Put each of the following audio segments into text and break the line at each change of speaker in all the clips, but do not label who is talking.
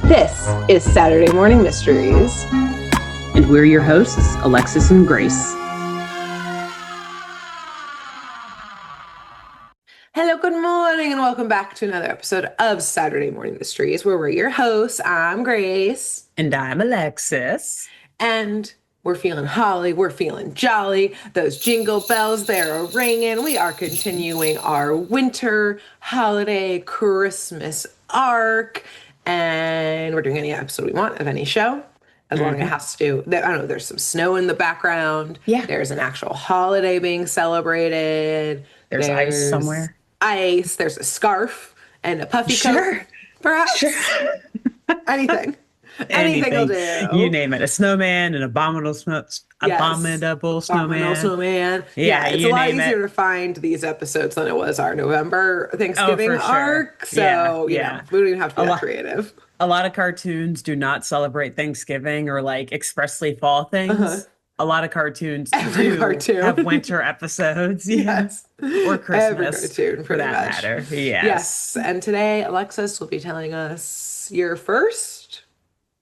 This is Saturday Morning Mysteries.
And we're your hosts, Alexis and Grace.
Hello, good morning, and welcome back to another episode of Saturday Morning Mysteries, where we're your hosts. I'm Grace.
And I'm Alexis.
And we're feeling holly, we're feeling jolly. Those jingle bells, they're ringing. We are continuing our winter holiday Christmas arc. And we're doing any episode we want of any show, as long as it has to. I don't know, there's some snow in the background.
Yeah.
There's an actual holiday being celebrated.
There's ice somewhere.
Ice. There's a scarf and a puffy coat, perhaps.
Sure.
Anything. Anything will do.
You name it. A snowman, an abominable snowman.
Abominable snowman. Yeah, it's a lot easier to find these episodes than it was our November Thanksgiving arc. So, you know, we don't even have to be that creative.
A lot of cartoons do not celebrate Thanksgiving or like expressly fall things. A lot of cartoons have winter episodes.
Yes.
Or Christmas.
Every cartoon,
for that matter.
Yes. And today, Alexis will be telling us your first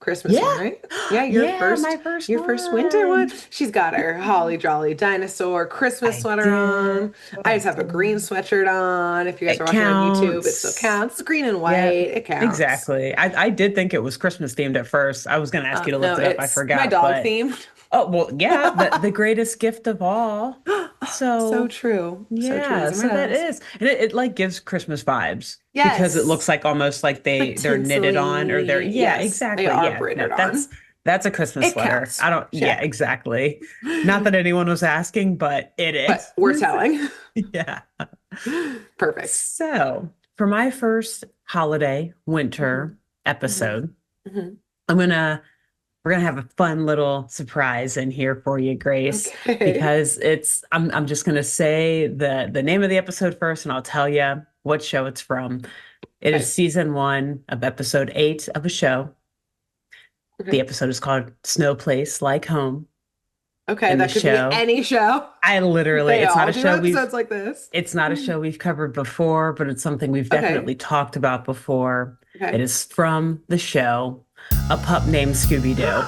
Christmas one, right? Yeah,
my first
winter one. She's got her holly jolly dinosaur Christmas sweater on. I just have a green sweatshirt on. If you guys are watching on YouTube, it still counts. It's green and white. It counts.
Exactly. I did think it was Christmas themed at first. I was going to ask you to look it up. I forgot.
My dog themed.
Oh, well, yeah, the greatest gift of all.
So true.
Yeah, so that is. And it like gives Christmas vibes.
Yes.
Because it looks like almost like they're knitted on or they're, exactly.
They are braided on.
That's a Christmas sweater.
Counts.
Yeah, exactly. Not that anyone was asking, but it is.
But we're telling.
Yeah.
Perfect.
So for my first holiday winter episode, we're gonna have a fun little surprise in here for you, Grace, because I'm just gonna say the name of the episode first, and I'll tell you what show it's from. It is season 1 of episode 8 of a show. The episode is called Snow Place Like Home.
Okay, that could be any show.
It's not a show
episodes like this.
It's not a show we've covered before, but it's something we've definitely talked about before. It is from the show A Pup Named Scooby-Doo.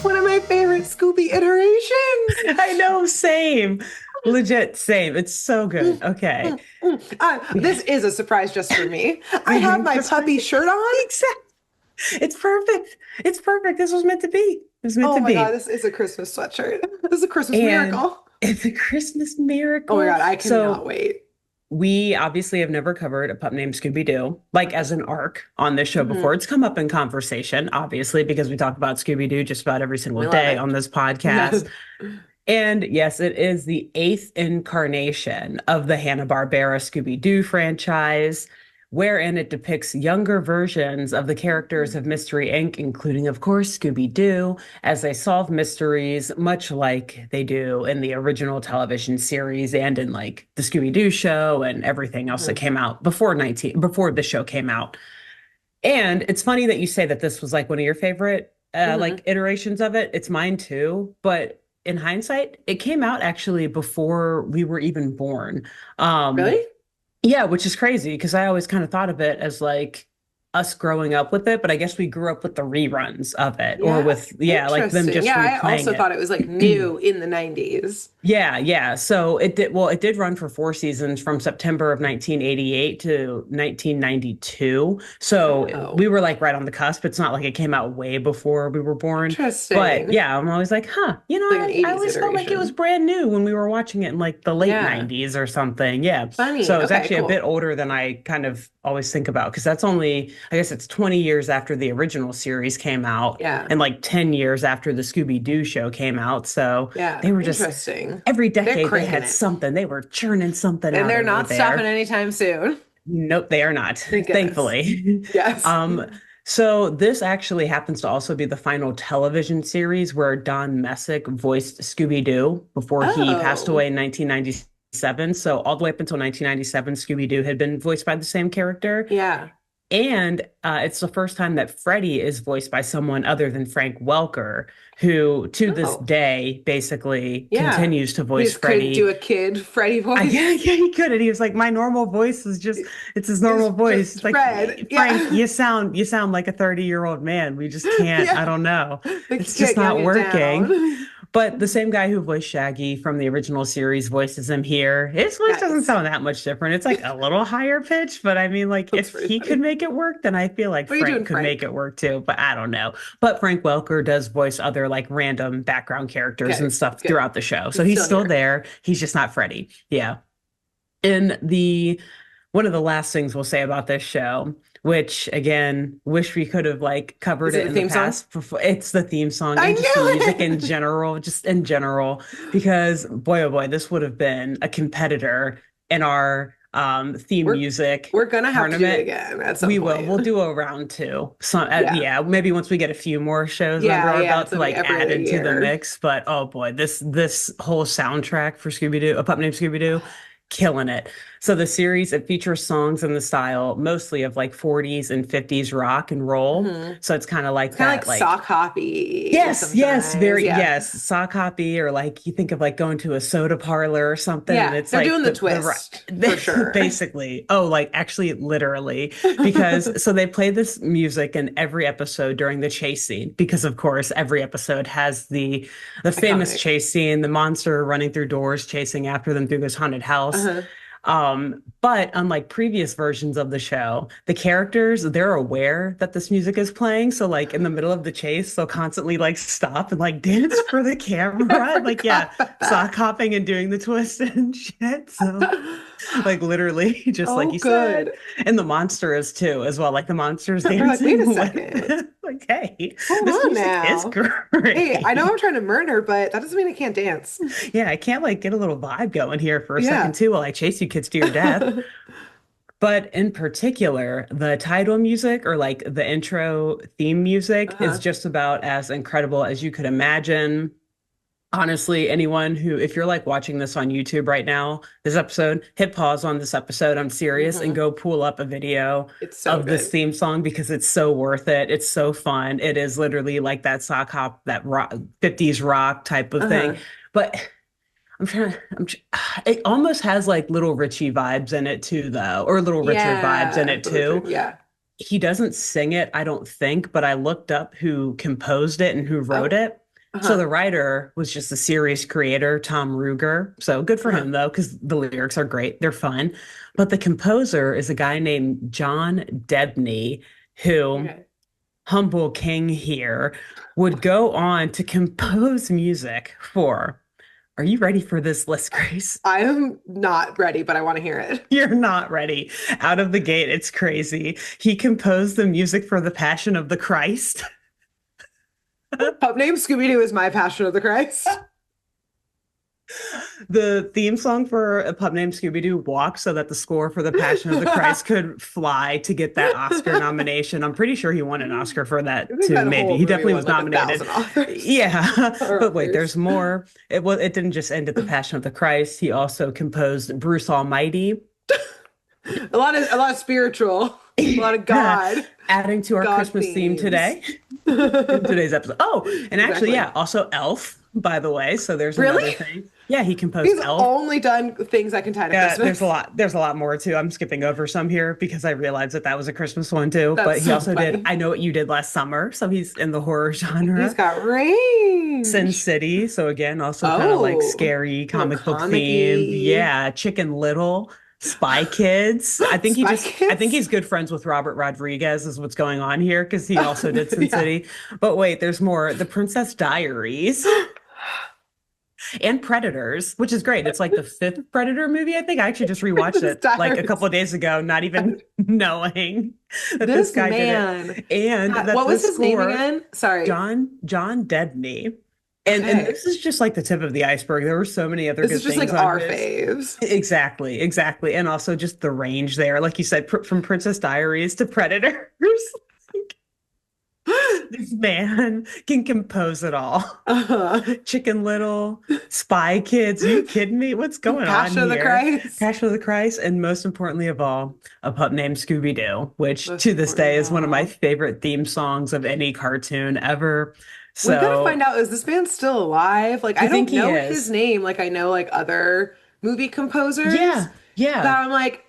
One of my favorite Scooby iterations.
I know, same. Legit, same. It's so good. Okay.
This is a surprise just for me. I have my puppy shirt on.
Exactly. It's perfect. It's perfect. This was meant to be. It was meant to be.
Oh my God, this is a Christmas sweatshirt. This is a Christmas miracle.
It's a Christmas miracle.
Oh my God, I cannot wait.
We obviously have never covered A Pup Named Scooby-Doo, like as an arc on this show before. It's come up in conversation, obviously, because we talk about Scooby-Doo just about every single day on this podcast. And yes, it is the 8th incarnation of the Hanna-Barbera Scooby-Doo franchise, wherein it depicts younger versions of the characters of Mystery Inc., including, of course, Scooby-Doo, as they solve mysteries, much like they do in the original television series and in like the Scooby-Doo show and everything else that came out before the show came out. And it's funny that you say that this was like one of your favorite like iterations of it. It's mine too, but in hindsight, it came out actually before we were even born.
Really?
Yeah, which is crazy because I always kind of thought of it as like us growing up with it, but I guess we grew up with the reruns of it or with, like them just replaying
I also thought it was like new in the 90s.
Yeah. So it did run for 4 seasons from September of 1988 to 1992. So we were like right on the cusp. It's not like it came out way before we were born.
Interesting.
But yeah, I'm always like, like I always felt like it was brand new when we were watching it in like the late 90s or something. Yeah.
Funny.
So it's actually a bit older than I kind of always think about because that's only, I guess it's 20 years after the original series came out.
Yeah.
And like 10 years after the Scooby-Doo show came out. So they were just every decade they had something. They were churning something out.
And they're not stopping anytime soon.
Nope, they are not. Thankfully.
Yes.
So this actually happens to also be the final television series where Don Messick voiced Scooby-Doo before he passed away in 1997. So all the way up until 1997, Scooby-Doo had been voiced by the same character.
Yeah.
And it's the first time that Freddie is voiced by someone other than Frank Welker, who to this
Oh,
day basically
yeah.
continues to
He
voice
just couldn't do
Freddie.
a kid Freddy
Yeah,
voice.
yeah, he could. And he was like, my normal voice is just, it's his normal
It's
voice.
just
It's like,
Fred.
Frank,
Yeah.
you sound like a 30-year-old man. We just can't, I
Yeah.
don't know.
They
It's just
can't young
not
it
working.
down.
But the same guy who voiced Shaggy from the original series voices him here. His voice doesn't
Nice.
sound that much different. It's like a little higher pitch, but I mean, like,
That's
if
pretty
he could
funny.
make it work, then I feel like
What are you doing,
Frank could make
Frank?
it work too. But I don't know. But Frank Welker does voice other like random background characters and
Okay,
stuff
good.
throughout the show. So
He's
he's
still
still
here.
there. He's just not Freddy. Yeah. And the one of the last things we'll say about this show, which again, wish we could have like covered
Is it
it
the
in the
theme song?
past before. It's the theme song
I
and just the music
knew
in
it.
general, just in general, because boy, oh boy, this would have been a competitor in our theme
We're
music
we're gonna have to do it
tournament.
again at some
We will.
point.
We'll do a round two. So,
Yeah.
yeah, maybe once we get a few more shows under
Yeah,
our
yeah.
belt
It's
to
gonna be
like
every
add
other
into the
year.
mix. But oh boy, this whole soundtrack for Scooby-Doo, A Pup Named Scooby-Doo, killing it. So the series, it features songs in the style mostly of like 40s and 50s rock and roll.
Hmm.
So it's kind of
It's
like
kind of like
that, like
sock hoppy
yes, yes,
sometimes.
very
Yeah.
yes. Sock hoppy, or like you think of like going to a soda parlor or something, and
Yeah.
it's
They're
like
doing the twist for sure.
basically, oh, like actually literally, because so they play this music in every episode during the chase scene, because of course every episode has the famous
Iconic.
chase scene, the monster running through doors, chasing after them through this haunted house.
Uh-huh.
But unlike previous versions of the show, the characters, they're aware that this music is playing. So like in the middle of the chase, they'll constantly like stop and like dance for the
I
camera. Like, yeah,
forgot about that.
sock hopping and doing the twist and shit. So like literally, just like
Oh,
you said.
good.
And the monster is too, as well. Like the monster's
They're like, wait a
dancing
second.
with like, hey,
Hold
this
on
music is
now. Hey, I know
great.
I'm trying to murder, but that doesn't mean I can't dance.
Yeah, I can't like get a little vibe going here for a second
Yeah.
too while I chase you kids to your death. But in particular, the title music or like the intro theme music is
Uh-huh.
just about as incredible as you could imagine. Honestly, anyone who, if you're like watching this on YouTube right now, this episode, hit pause on this episode. I'm serious and
Hmm.
go pull up a video
It's so
of this
good.
theme song because it's so worth it. It's so fun. It is literally like that sock hop, that rock, 50s rock type of thing.
Uh-huh.
But it almost has like Little Richie vibes in it too, though, or Little Richard vibes in
Yeah.
it
The Richard.
too.
Yeah.
He doesn't sing it, I don't think, but I looked up who composed it and who wrote
Oh.
it. So
Uh-huh.
the writer was just the series creator, Tom Ruger. So good for
Uh-huh.
him though, because the lyrics are great. They're fun. But the composer is a guy named John Debney, who,
Okay.
humble king here, would go on to compose music for. Are you ready for this list, Grace?
I am not ready, but I want to hear it.
You're not ready. Out of the gate, it's crazy. He composed the music for The Passion of the Christ.
Pup Named Scooby-Doo is my Passion of the Christ.
The theme song for A Pup Named Scooby-Doo walked so that the score for The Passion of the Christ could fly to get that Oscar nomination. I'm pretty sure he won an Oscar for
I
that
think
too,
that
maybe.
whole
He
movie
definitely
won
was
like
nominated.
1,000 authors
Yeah.
or
But wait,
Oscars.
there's more. It didn't just end at The Passion of the Christ. He also composed Bruce Almighty.
A lot of spiritual, a lot of God,
Adding to our
God
Christmas theme
themes.
today in today's episode. Oh, and actually,
Exactly.
yeah, also Elf, by the way. So there's another
Really?
thing. Yeah, he composed
He's
Elf.
only done things I can tie to
Yeah, there's a
Christmas.
lot. There's a lot more too. I'm skipping over some here because I realized that that was a Christmas one too. But
That's
he
so
also did
funny.
I Know What You Did Last Summer, so he's in the horror
He's
genre.
got
Sin
range.
City, so again, also kind of like
Oh,
scary
a little
comic book themed.
comic-y.
Yeah, Chicken Little, Spy Kids.
Spy
I think
Kids.
he's good friends with Robert Rodriguez is what's going on here because he also did Sin
Yeah.
City. But wait, there's more. The Princess Diaries and Predators, which is great. It's like the fifth Predator movie. I think I actually just rewatched
Princess
it like a couple
Diaries.
of days ago, not even knowing that this
This
guy did it,
man.
and
God,
that
what
the
was his name
score,
again? Sorry.
John Debney. And
Okay.
this is just like the tip of the iceberg. There were so many other
This is
good
just like
things on
our
his.
faves.
Exactly, exactly. And also just the range there, like you said, from Princess Diaries to Predators. This man can compose it all.
Uh-huh.
Chicken Little, Spy Kids. Are you kidding me? What's going on
Passion of the
here?
Christ.
Passion of the Christ, and most importantly of all, a pup named Scooby-Doo, which
Most
to this
importantly
day
of
is one of my
all.
favorite theme songs of any cartoon ever.
We gotta
So
find out, is this man still alive? Like,
I
I
think
don't
he
know his
is.
name. Like, I know like other movie composers
Yeah, yeah.
that I'm like,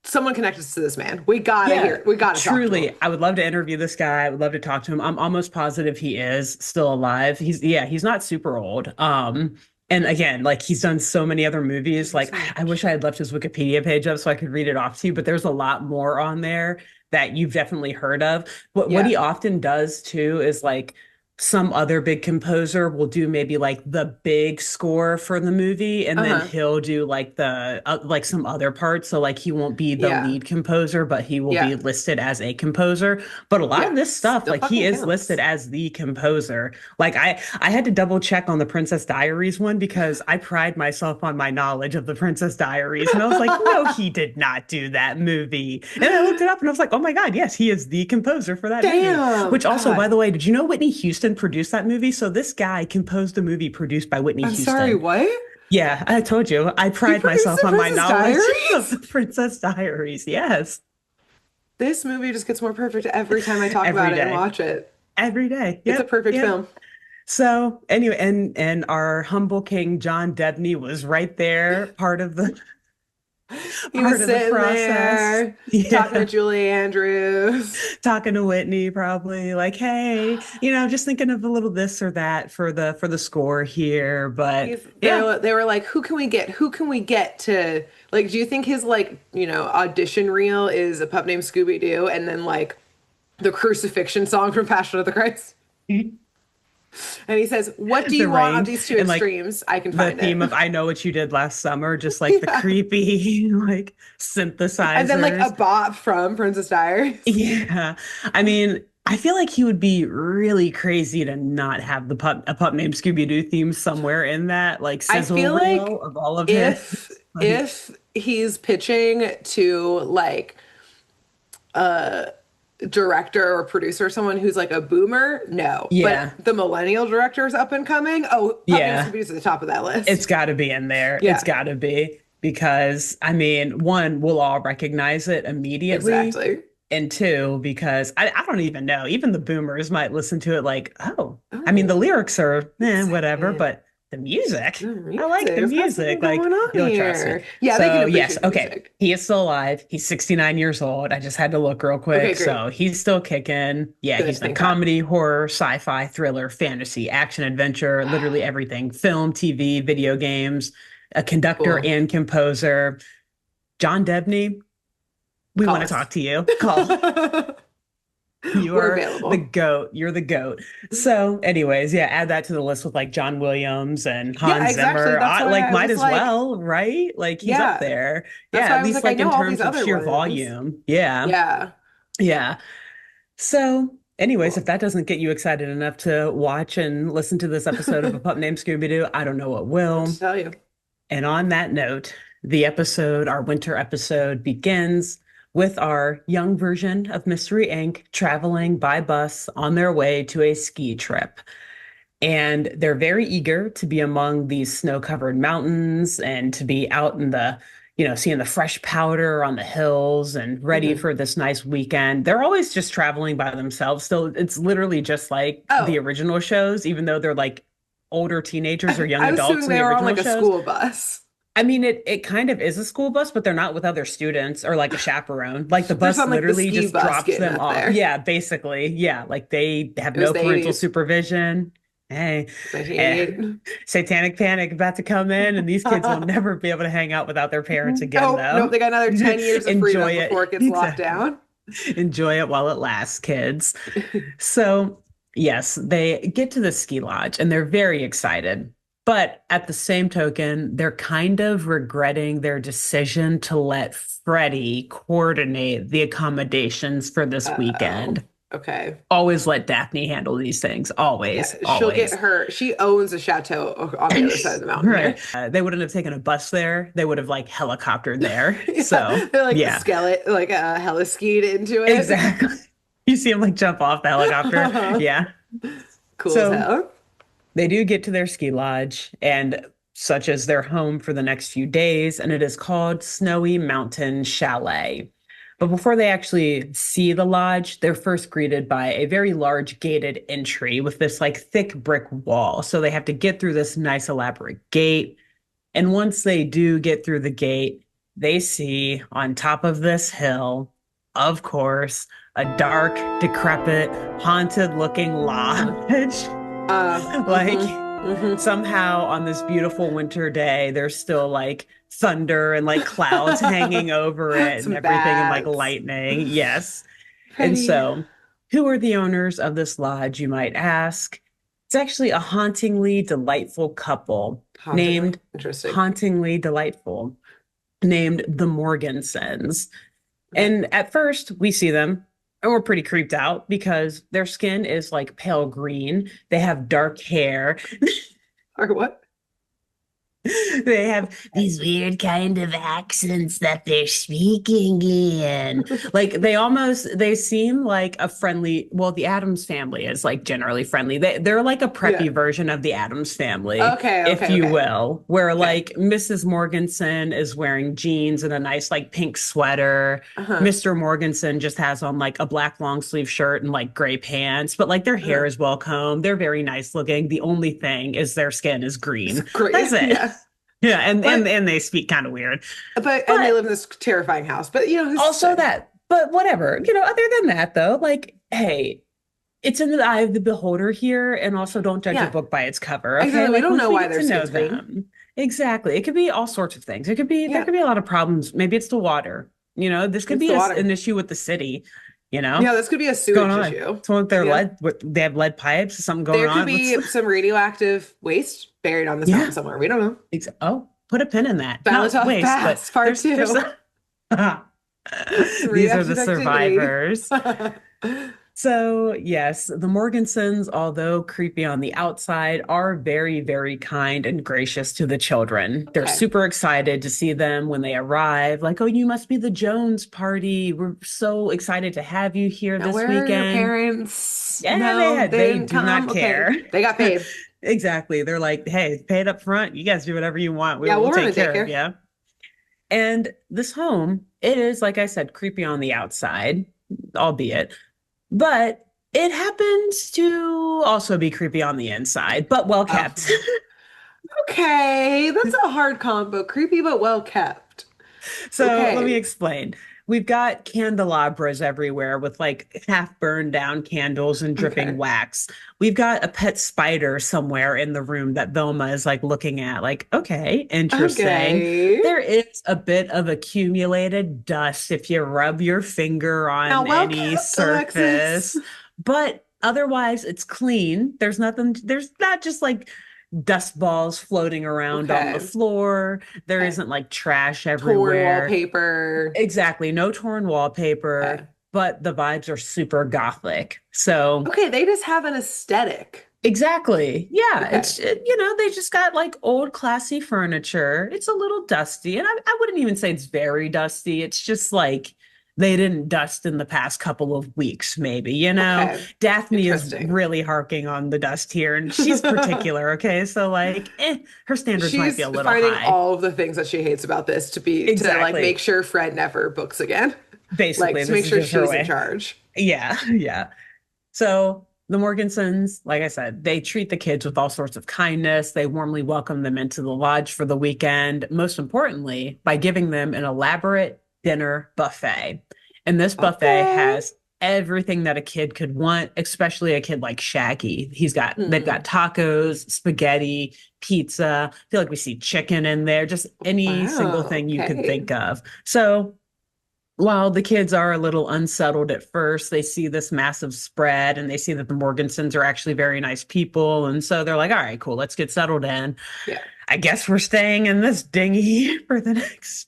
someone connect us to this man.
Yeah,
We gotta talk to him.
truly. I would love to interview this guy. I would love to talk to him. I'm almost positive he is still alive. He's not super old. And again, like he's done so many other movies.
Thank you
Like
so
I wish
much.
I had left his Wikipedia page up so I could read it off to you, but there's a lot more on there that you've definitely heard of. What
Yeah.
he often does too is like some other big composer will do maybe like the big score for the movie and then
Uh-huh.
he'll do like the like some other parts, so like he won't be the
Yeah.
lead composer but he will be
Yeah.
listed as a composer, but a lot of
Yeah.
this stuff
Still
like he
fucking
is listed
counts.
as the composer. Like I had to double check on the Princess Diaries one because I pride myself on my knowledge of the Princess Diaries and I was like, no, he did not do that movie, and I looked it up and I was like, oh my god, yes, he is the composer for that movie.
Damn.
Which also, by
God.
the way, did you know Whitney Houston produced that movie? So this guy composed a movie produced by Whitney
I'm sorry,
Houston.
what?
Yeah, I told you. I
He
pride
produced
myself
the
on my
Princess
knowledge of
Diaries?
the Princess Diaries. Yes,
This movie just gets more perfect every time I talk
every
about it and
day.
watch it.
Every day.
It's a
Yep,
perfect
yep.
film.
So anyway, and our humble king John Debney was right there,
He
part
was
of the
sitting
process.
there talking to
Yeah.
Julie Andrews.
Talking to Whitney, probably like, hey, just thinking of a little this or that for the score here. But yeah,
They were like, who can we get? Who can we get to like? Do you think his like audition reel is a pup named Scooby Doo and then like the crucifixion song from Passion of the Christ? And he says, "What do
the
you want on
range
these two
and like
extremes? I can
the
find
theme
it."
of I Know What You Did Last Summer, just like the
Yeah.
creepy like
And then like a
synthesizers.
bop from Princess Diaries.
Yeah. I mean, I feel like he would be really crazy to not have a pup named Scooby-Doo theme somewhere in that like
I
sizzle
feel
reel
like
of all of his.
if
Like,
if he's pitching to like director or producer, someone who's like a boomer, no. But
yeah.
the millennial director is up and coming. Oh, Puppy and
Yeah.
Scooby-Doo's at the top of that
It's
list.
got to be in there. It's
Yeah,
got to be because I mean, one, we'll all recognize it immediately.
exactly.
And two, because I don't even know, even the boomers might listen to it like, oh, I mean, the
Oh,
lyrics are whatever,
excited.
but the music,
The
I like
music.
the
It's got something
music. Like,
going on
you'll trust me.
here. Yeah, they can
So, yes,
appreciate the
okay.
music.
He is still alive. He's 69 years old. I just had to look real
Okay,
quick.
great.
So, he's still kicking. Yeah,
Good.
he's done
Thank God.
comedy, horror, sci-fi, thriller, fantasy, action, adventure, literally everything film, TV, video games, a conductor
Cool.
and composer. John Debney, we
Call
want to
us.
talk to you. Call. You
We're
are the
available.
goat. You're the goat. So, anyways, yeah, add that to the list with like John Williams and
Yeah,
Hans
exactly.
Zimmer.
That's why
Like,
I
might
was
as
like,
well, right? Like, he's up
yeah.
there.
That's
Yeah,
why
at
I was
least
like, I
like in
know all these
terms of
other
sheer
ones.
volume. Yeah,
Yeah.
yeah. So, anyways, if
Cool.
that doesn't get you excited enough to watch and listen to this episode of A Pup Named Scooby-Doo, I don't know what
What
will.
to tell you?
And on that note, our winter episode begins with our young version of Mystery Inc. traveling by bus on their way to a ski trip. And they're very eager to be among these snow-covered mountains and to be out in seeing the fresh powder on the hills and ready
Hmm.
for this nice weekend. They're always just traveling by themselves. Still, it's literally just like the
Oh,
original shows, even though they're like older teenagers or young
I was
adults
assuming
in the
they were on
original
like a
shows.
school bus.
I mean, it kind of is a school bus, but they're not with other students or like a chaperone. Like the
They're just
bus
on like the
literally
ski
just
bus
drops
getting
them
up
off.
there.
Yeah, basically. Yeah, like they have
It was
no
the
parental
80s,
supervision. Hey, eh,
1988.
satanic panic about to come in, and these kids will never be able to hang out without their parents again,
Nope, nope.
though.
They got another 10 years of
Enjoy
freedom
it.
before it gets locked
Exactly.
down.
Enjoy it while it lasts, kids. So, yes, they get to the ski lodge and they're very excited. But at the same token, they're kind of regretting their decision to let Freddie coordinate the accommodations for this
Uh-oh.
weekend.
Okay.
Always let Daphne handle these things.
Yeah,
Always,
she'll get
always.
her. She owns a chateau on the other side of the mountain
Right.
here.
They wouldn't have taken a bus there. They would have like helicoptered there.
Yeah,
So,
they're like
yeah,
skeleton, like hella skied into it.
exactly. You see him like jump off the helicopter. Yeah.
Cool as
So
hell.
they do get to their ski lodge, and such as their home for the next few days, and it is called Snowy Mountain Chalet. But before they actually see the lodge, they're first greeted by a very large gated entry with this like thick brick wall. So they have to get through this nice elaborate gate. And once they do get through the gate, they see on top of this hill, of course, a dark, decrepit, haunted looking lodge. Like somehow on this beautiful winter day, there's still like thunder and like clouds hanging over it and
Some
everything and like
bats.
lightning. Yes. And
Pretty
so, who are the owners of this lodge, you might ask? It's actually a hauntingly delightful couple
hauntingly
named
interesting.
hauntingly delightful, named the Morgansons.
Okay.
And at first, we see them and we're pretty creeped out because their skin is like pale green. They have dark hair.
Or what?
They have these weird kind of accents that they're speaking in. Like they seem like a friendly, well, the Addams family is like generally friendly. They're like a
Yeah.
preppy version of the Addams family,
Okay,
if
okay,
you
okay.
will, where
Okay.
like Mrs. Morganson is wearing jeans and a nice like pink sweater.
Uh-huh.
Mr. Morganson just has on like a black long sleeve shirt and like gray pants, but like their hair
Uh-huh.
is well combed. They're very nice looking. The only thing is their skin is
It's
green.
great.
That's it.
Yeah.
Yeah, and
But
and they speak kind of weird.
and they
But
live in this terrifying house. But who's to
also
say?
that, but whatever. Other than that though, like, hey, it's in the eye of the beholder here, and also don't judge a
Yeah.
book by its cover, okay?
Exactly. We
Like
don't
once
know
we
why
get
their
to know
skin's green.
them. Exactly. It could be all sorts of things. It could be there
Yeah.
could be a lot of problems. Maybe it's the water. This could
It's
be
the
an
water.
issue with the city,
Yeah, this could be a
What's going
sewage
on?
issue.
Someone with their
Yeah.
they have lead pipes, something going
There could
on. What's
be some radioactive waste buried on this mountain
Yeah.
somewhere. We don't know.
Oh, put a pin in that. Not
Balaton
waste, but
Pass, part
there's
two.
these are the
Radioactive activity.
survivors. So, yes, the Morgansons, although creepy on the outside, are very, very kind and gracious to the children. They're
Okay.
super excited to see them when they arrive. Like, oh, you must be the Jones party. We're so excited to have you here
Now,
this
where are your
weekend.
parents?
Yeah,
No, they
they
didn't
do not
come. Okay.
care.
They got paid.
Exactly. They're like, hey, pay it up front. You guys do whatever you want.
Yeah,
We'll
we'll run a
take care of
daycare.
you. And this home, it is, like I said, creepy on the outside, albeit, but it happens to also be creepy on the inside, but well
Oh,
kept.
okay. That's a hard combo. Creepy, but well kept.
So let me
Okay.
explain. We've got candelabras everywhere with like half burned down candles and dripping
Okay.
wax. We've got a pet spider somewhere in the room that Velma is like looking at, like, okay, interesting.
Okay.
There is a bit of accumulated dust if you rub your finger
Now,
on
well
any
kept, Alexis.
surface, but otherwise it's clean. There's not just like dust balls floating around on the
Okay.
floor. There
Okay.
isn't like trash
Torn
everywhere.
wallpaper.
Exactly. No torn wallpaper,
Okay.
but the vibes are super gothic. So,
Okay, they just have an aesthetic.
exactly. Yeah.
Okay.
They just got like old classy furniture. It's a little dusty. And I wouldn't even say it's very dusty. It's just like they didn't dust in the past couple of weeks, maybe.
Okay.
Daphne is
Interesting.
really harking on the dust here, and she's particular. Okay. So, like, her standards might be
She's
a little
finding
high.
all of the things that she hates about this to like make
Exactly.
sure Fred never books again. Like
Basically,
to
this
make
is
sure
just her
she's in
way.
charge.
Yeah, yeah. So the Morgansons, like I said, they treat the kids with all sorts of kindness. They warmly welcome them into the lodge for the weekend, most importantly, by giving them an elaborate dinner buffet. And this buffet
Okay.
has everything that a kid could want, especially a kid like Shaggy. They've got
Hmm.
tacos, spaghetti, pizza. I feel like we see chicken in there, just any single
Wow.
thing you could
Okay.
think of. So while the kids are a little unsettled at first, they see this massive spread and they see that the Morgansons are actually very nice people. And so they're like, all right, cool, let's get settled in.
Yeah.
I guess we're staying in this dinghy for the next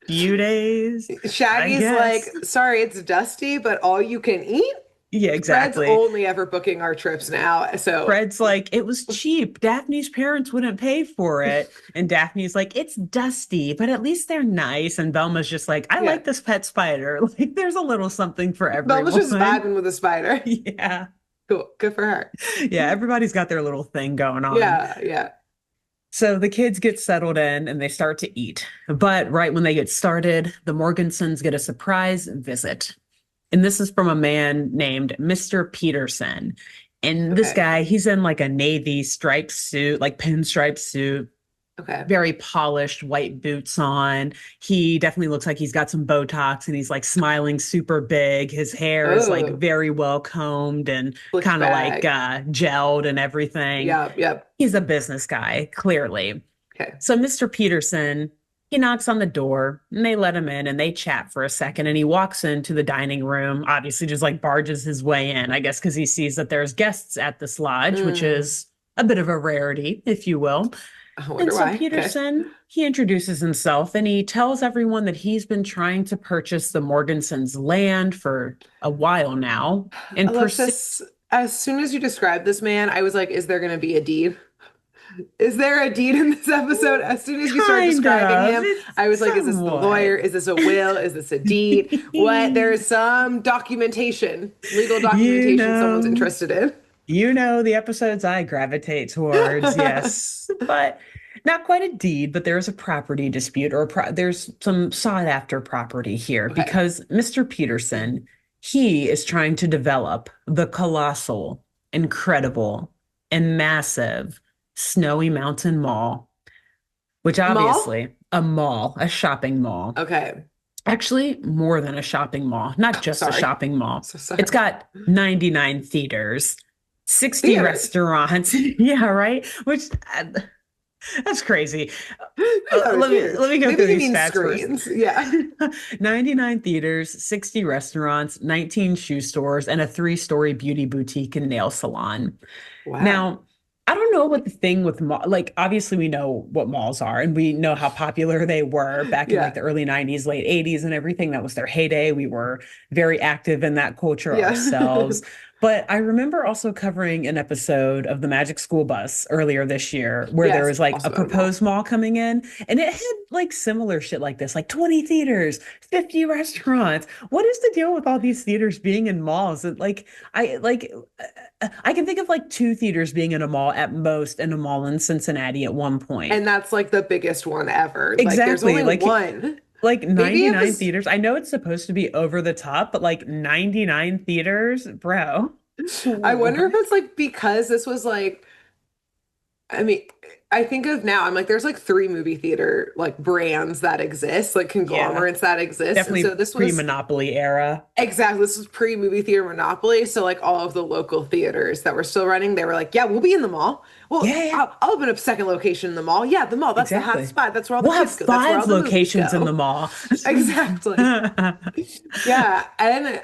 few days, I
Shaggy's like,
guess.
sorry, it's dusty, but all you can eat?
Yeah,
Fred's
exactly.
only ever booking our trips now. So,
Fred's like, it was cheap. Daphne's parents wouldn't pay for it. And Daphne's like, it's dusty, but at least they're nice. And Velma's just like, I
yeah.
like this pet spider. Like, there's a little something for
Velma's just
everyone.
vibing with a spider.
Yeah.
Cool. Good for her.
Yeah. Everybody's got their little thing going on.
Yeah. Yeah.
So the kids get settled in and they start to eat. But right when they get started, the Morgansons get a surprise visit. And this is from a man named Mr. Peterson. And this
Okay.
guy, he's in like a navy striped suit, like pinstripe suit,
Okay.
very polished white boots on. He definitely looks like he's got some Botox and he's like smiling super big. His hair is like
Oh,
very well combed and
flicked
kind of like
back.
gelled and everything.
Yep. Yep.
He's a business guy, clearly.
Okay.
So Mr. Peterson, he knocks on the door and they let him in and they chat for a second. And he walks into the dining room, obviously just like barges his way in, I guess, because he sees that there's guests at this lodge, which
Mm.
is a bit of a rarity, if you will.
I
And
wonder
so
why. Okay.
Peterson, he introduces himself and he tells everyone that he's been trying to purchase the Morgansons' land for a while now and pursue.
Alexis, as soon as you described this man, I was like, is there going to be a deed? Is there a deed in this episode? As soon as you started
Kind
describing
of,
him,
it's
I was like, is this the lawyer?
somewhat.
Is this a will? Is this a deed? What? There's some documentation, legal
You
documentation someone's
know,
interested in.
you know the episodes I gravitate towards, yes, but not quite a deed, but there's a property dispute or there's some sought after property here
Okay.
because Mr. Peterson, he is trying to develop the colossal, incredible, and massive Snowy Mountain Mall, which
Mall?
obviously a mall, a shopping mall.
Okay.
Actually, more than a shopping mall, not just a
Sorry.
shopping mall.
So
It's
sorry.
got 99 theaters, 60
Theaters.
restaurants. Yeah, right? Which that's crazy.
Oh, theaters.
Let me go
Maybe
through
he
these
means
stats first.
screens. Yeah.
99 theaters, 60 restaurants, 19 shoe stores, and a three-story beauty boutique and nail salon.
Wow.
Now, I don't know what the thing with like obviously we know what malls are and we know how popular they were back in like
Yeah.
the early 90s, late 80s and everything. That was their heyday. We were very active in that culture
Yeah.
ourselves. But I remember also covering an episode of the Magic School Bus earlier this year where there
Yes.
was like a
Also at a mall.
proposed mall coming in and it had like similar shit like this, like 20 theaters, 50 restaurants. What is the deal with all these theaters being in malls? And like I can think of like two theaters being in a mall at most in a mall in Cincinnati at one point.
And that's like the biggest one ever. Like there's
Exactly.
only one.
Like
Maybe it
99
was,
theaters. I know it's supposed to be over the top, but like 99 theaters, bro.
I wonder if
What?
it's like because this was like, I mean, I think of now, I'm like, there's like three movie theater like brands that exist, like
Yeah,
conglomerates that exist. And so
definitely
this was
pre-Monopoly era.
exactly, this was pre-movie theater monopoly. So like all of the local theaters that were still running, they were like, yeah, we'll be in the mall. Well,
Yeah, yeah,
I'll open up a second location in the mall. Yeah, the mall, that's the hot
exactly.
spot. That's where all the
We'll have
kids go. That's where all
five
the movies
locations in the
go.
mall.
Exactly. Yeah. And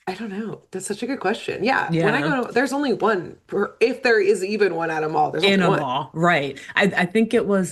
I don't know. That's such a good question. Yeah. When I
Yeah.
go to, there's only one, if there is even one at a mall, there's only
In a
one.
mall, right. I think it was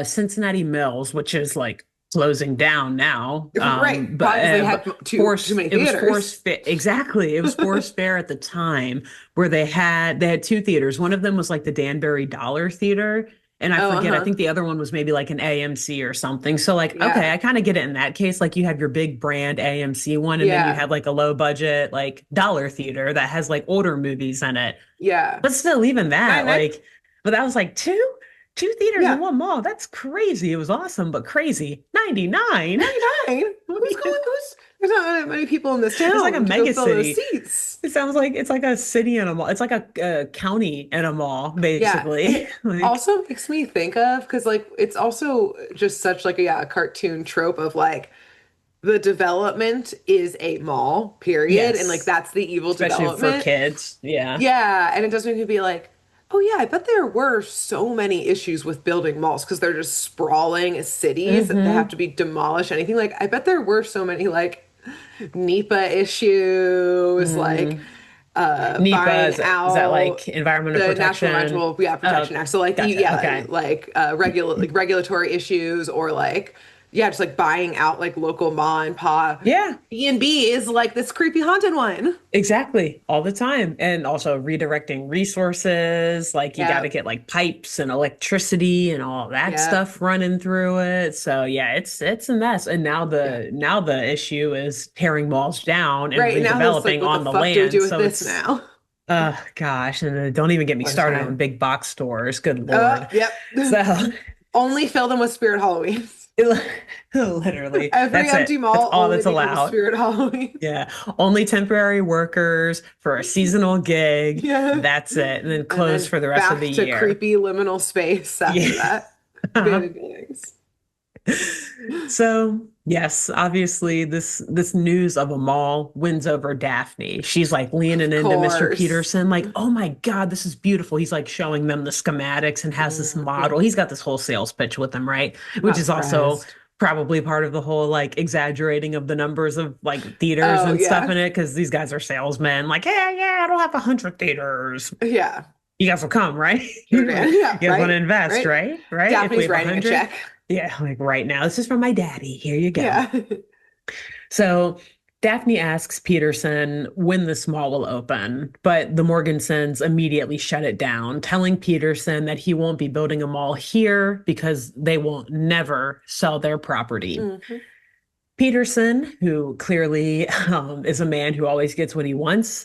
Cincinnati Mills, which is like closing down now.
Right. Probably because they had
But
too many
it was
theaters.
Forest Fair. Exactly. It was Forest Fair at the time where they had two theaters. One of them was like the Danbury Dollar Theater. And I
Oh,
forget, I
uh-huh.
think the other one was maybe like an AMC or something. So like, okay,
Yeah.
I kind of get it in that case. Like you have your big brand AMC one, and then you
Yeah.
have like a low budget like dollar theater that has like older movies in it.
Yeah.
But still, even that,
99.
like, but that was like two theaters in
Yeah.
one mall. That's crazy. It was awesome, but crazy. 99.
99. Who's going? There's not that many people in this
It's like a
town to go
mega
fill those
city.
seats.
It sounds like it's like a city in a mall. It's like a county in a mall,
Yeah.
basically.
It
Like,
also makes me think of, because like it's also just such like a, yeah, a cartoon trope of like the development is a mall, period. And like
yes,
that's the evil
especially for
development.
kids. Yeah.
Yeah, and it does make me be like, oh yeah, I bet there were so many issues with building malls because they're just sprawling cities that have
Mm-hmm.
to be demolished. Anything like, I bet there were so many like NEPA issues, like
Mm-hmm. NEPA,
buying
is that
out
like environmental
the National
protection?
Environmental, yeah,
Oh,
Protection Act. So like
gotcha.
yeah,
Okay.
like regulatory issues or like yeah, just like buying out like local ma and pa
Yeah.
B&B is like this creepy haunted one.
Exactly, all the time. And also redirecting resources, like you got to
Yep.
get like pipes and electricity and all that
Yep.
stuff running through it. So yeah, it's a mess. And
Yeah.
now the issue is tearing malls down and
Right. Now it's like,
redeveloping
what the
on the
fuck do we
land.
do with
So
this
it's
now?
gosh, and don't even get me
Fun
started on
time.
big box stores. Good Lord.
Yep.
So
Only fill them with Spirit Halloweens.
literally,
Every
that's
empty
it. That's
mall
all
only
that's
becomes
allowed.
Spirit Halloween.
Yeah, only temporary workers for a seasonal gig.
Yeah.
That's it. And then
And
close
then
for the rest of the
back to
year.
creepy liminal space after
Yeah.
that. Beginnings.
So, yes, obviously this news of a mall wins over Daphne. She's like leaning
Of
into Mr.
course.
Peterson, like, oh my God, this is beautiful. He's like showing them the schematics and has this model.
Mhm.
He's got this whole sales pitch with him, right? Which
Not
is also
surprised.
probably part of the whole like exaggerating of the numbers of like theaters
Oh,
and stuff
yeah.
in it, because these guys are salesmen, like, yeah, yeah, I don't have 100 theaters.
Yeah.
You guys will come, right?
Sure
You
can. Yeah,
guys want to
right?
invest,
Right?
right? Right? If we
Daphne's
have a
writing a
hundred,
check.
yeah, like right now, this is from my daddy. Here you go.
Yeah.
So Daphne asks Peterson when the mall will open, but the Morgansons immediately shut it down, telling Peterson that he won't be building a mall here because they will never sell their property.
Hmm.
Peterson, who clearly is a man who always gets what he wants,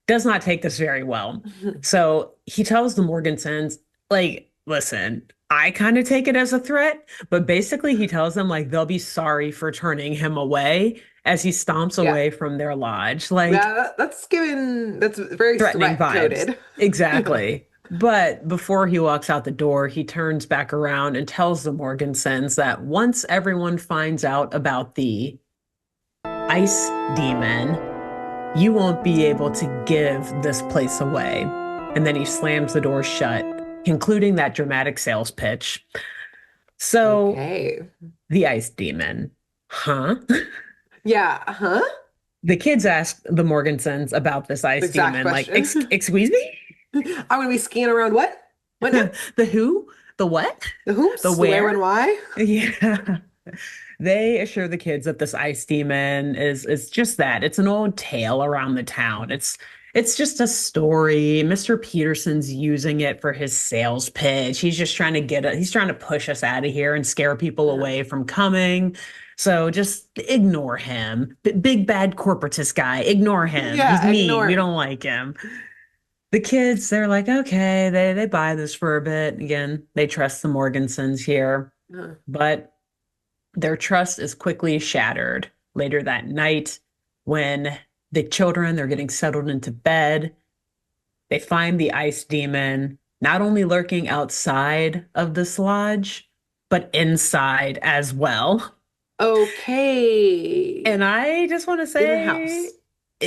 does not take this very well. So he tells the Morgansons, like, listen, I kind of take it as a threat, but basically he tells them like they'll be sorry for turning him away as he stomps
Yeah.
away from their lodge. Like
Yeah, that's very
threatening
threat
vibes.
coded. Yeah.
Exactly. But before he walks out the door, he turns back around and tells the Morgansons that once everyone finds out about the ice demon, you won't be able to give this place away. And then he slams the door shut, concluding that dramatic sales pitch. So,
Okay.
the ice demon, huh?
Yeah. Huh?
The kids ask the Morgansons about this
The
ice
exact
demon, like,
question.
excuse me?
I'm gonna be skiing around what? What now?
The who? The what?
The
The
whoops? The where and
where?
why?
Yeah. They assure the kids that this ice demon is just that. It's an old tale around the town. It's just a story. Mr. Peterson's using it for his sales pitch. He's just trying to he's trying to push us out of here and scare people
Yeah.
away from coming. So just ignore him. Big bad corporatist guy. Ignore him. He's
Yeah,
mean.
ignore
We
him.
don't like him. The kids, they're like, okay, they buy this for a bit. Again, they trust the Morgansons here.
Uh,
But their trust is quickly shattered later that night when the children, they're getting settled into bed. They find the ice demon not only lurking outside of this lodge, but inside as well.
Okay.
And I just want to
In the
say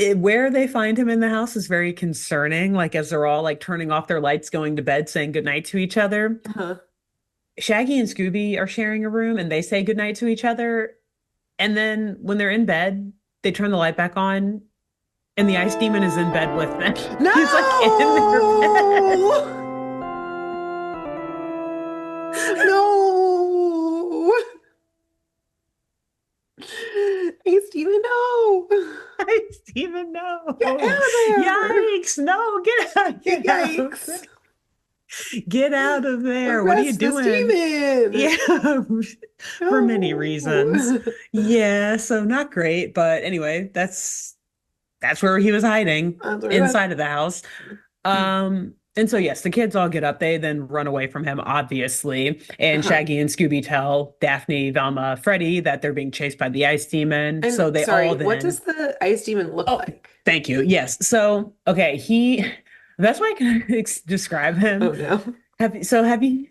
house.
where they find him in the house is very concerning. Like as they're all like turning off their lights, going to bed, saying goodnight to each other.
Uh-huh.
Shaggy and Scooby are sharing a room and they say goodnight to each other. And then when they're in bed, they turn the light back on and the ice demon is in bed with them. He's like in their bed.
No! No! Hey, Steven, no!
Ice demon, no.
Get out of there!
Yikes. No, get out.
Yikes!
Get out of there. What are you
Arrest the
doing?
Steven!
Yeah, for many reasons.
No!
Yeah, so not great, but anyway, that's where he was hiding
That's what it
inside of the house. And so yes, the kids all get up. They then run away from him, obviously. And
Uh-huh.
Shaggy and Scooby tell Daphne, Velma, Freddy that they're being chased by the ice demon.
And
So they
sorry,
all
what
then
does the ice demon look
oh,
like?
thank you. Yes. So okay, that's why I can describe
Oh
him.
no.
Have you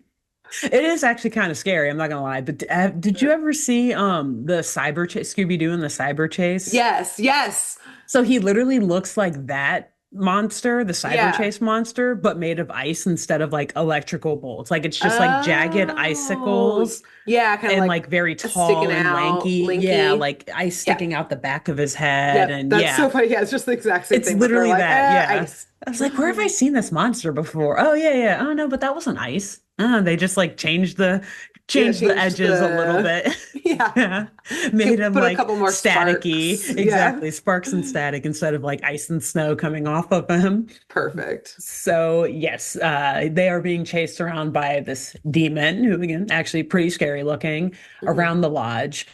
it is actually kind of scary, I'm not gonna lie. But did you ever see the cyber chase, Scooby-Doo and the cyber chase?
Yes, yes.
So he literally looks like that monster, the cyber
Yeah.
chase monster, but made of ice instead of like electrical bolts. Like it's just like jagged
Oh,
icicles
yeah, kind of
and
like
like very
sticking
tall and
out,
lanky. Yeah,
linky.
like ice
Yeah.
sticking out the back of his head.
Yep.
And
That's so
yeah,
funny. Yeah, it's just the exact same
it's
thing, but they're
literally
like,
that. Yeah.
ice.
I was like, where have I seen this monster before? Oh, yeah, yeah. Oh, no, but that wasn't ice. They just like changed the
Yeah,
changed the
changed
edges a little
the
bit.
yeah.
Yeah. Made them
Put a
like
couple more
staticky.
sparks. Yeah.
Exactly. Sparks and static instead of like ice and snow coming off of him.
Perfect.
So yes, they are being chased around by this demon who again actually pretty scary looking
Mhm.
around the lodge.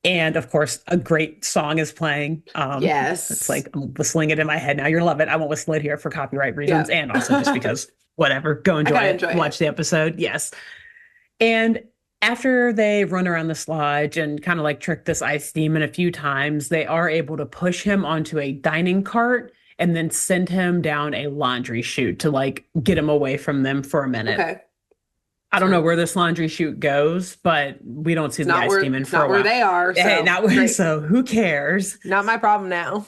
And of course, a great song is playing. It's
Yes.
like I'm whistling it in my head now. You're gonna love it. I won't whistle it here for copyright reasons,
Yeah.
and also just because whatever, go
I
enjoy
gotta
it.
enjoy
Watch
it.
the episode. Yes. And after they run around this lodge and kind of like trick this ice demon a few times, they are able to push him onto a dining cart and then send him down a laundry chute to like get him away from them for a minute.
Okay.
I don't know
So
where this laundry chute goes, but we don't see the ice demon
it's
for
not
a
where
while.
they are,
Hey,
so
not where,
great.
so who cares?
Not my problem now.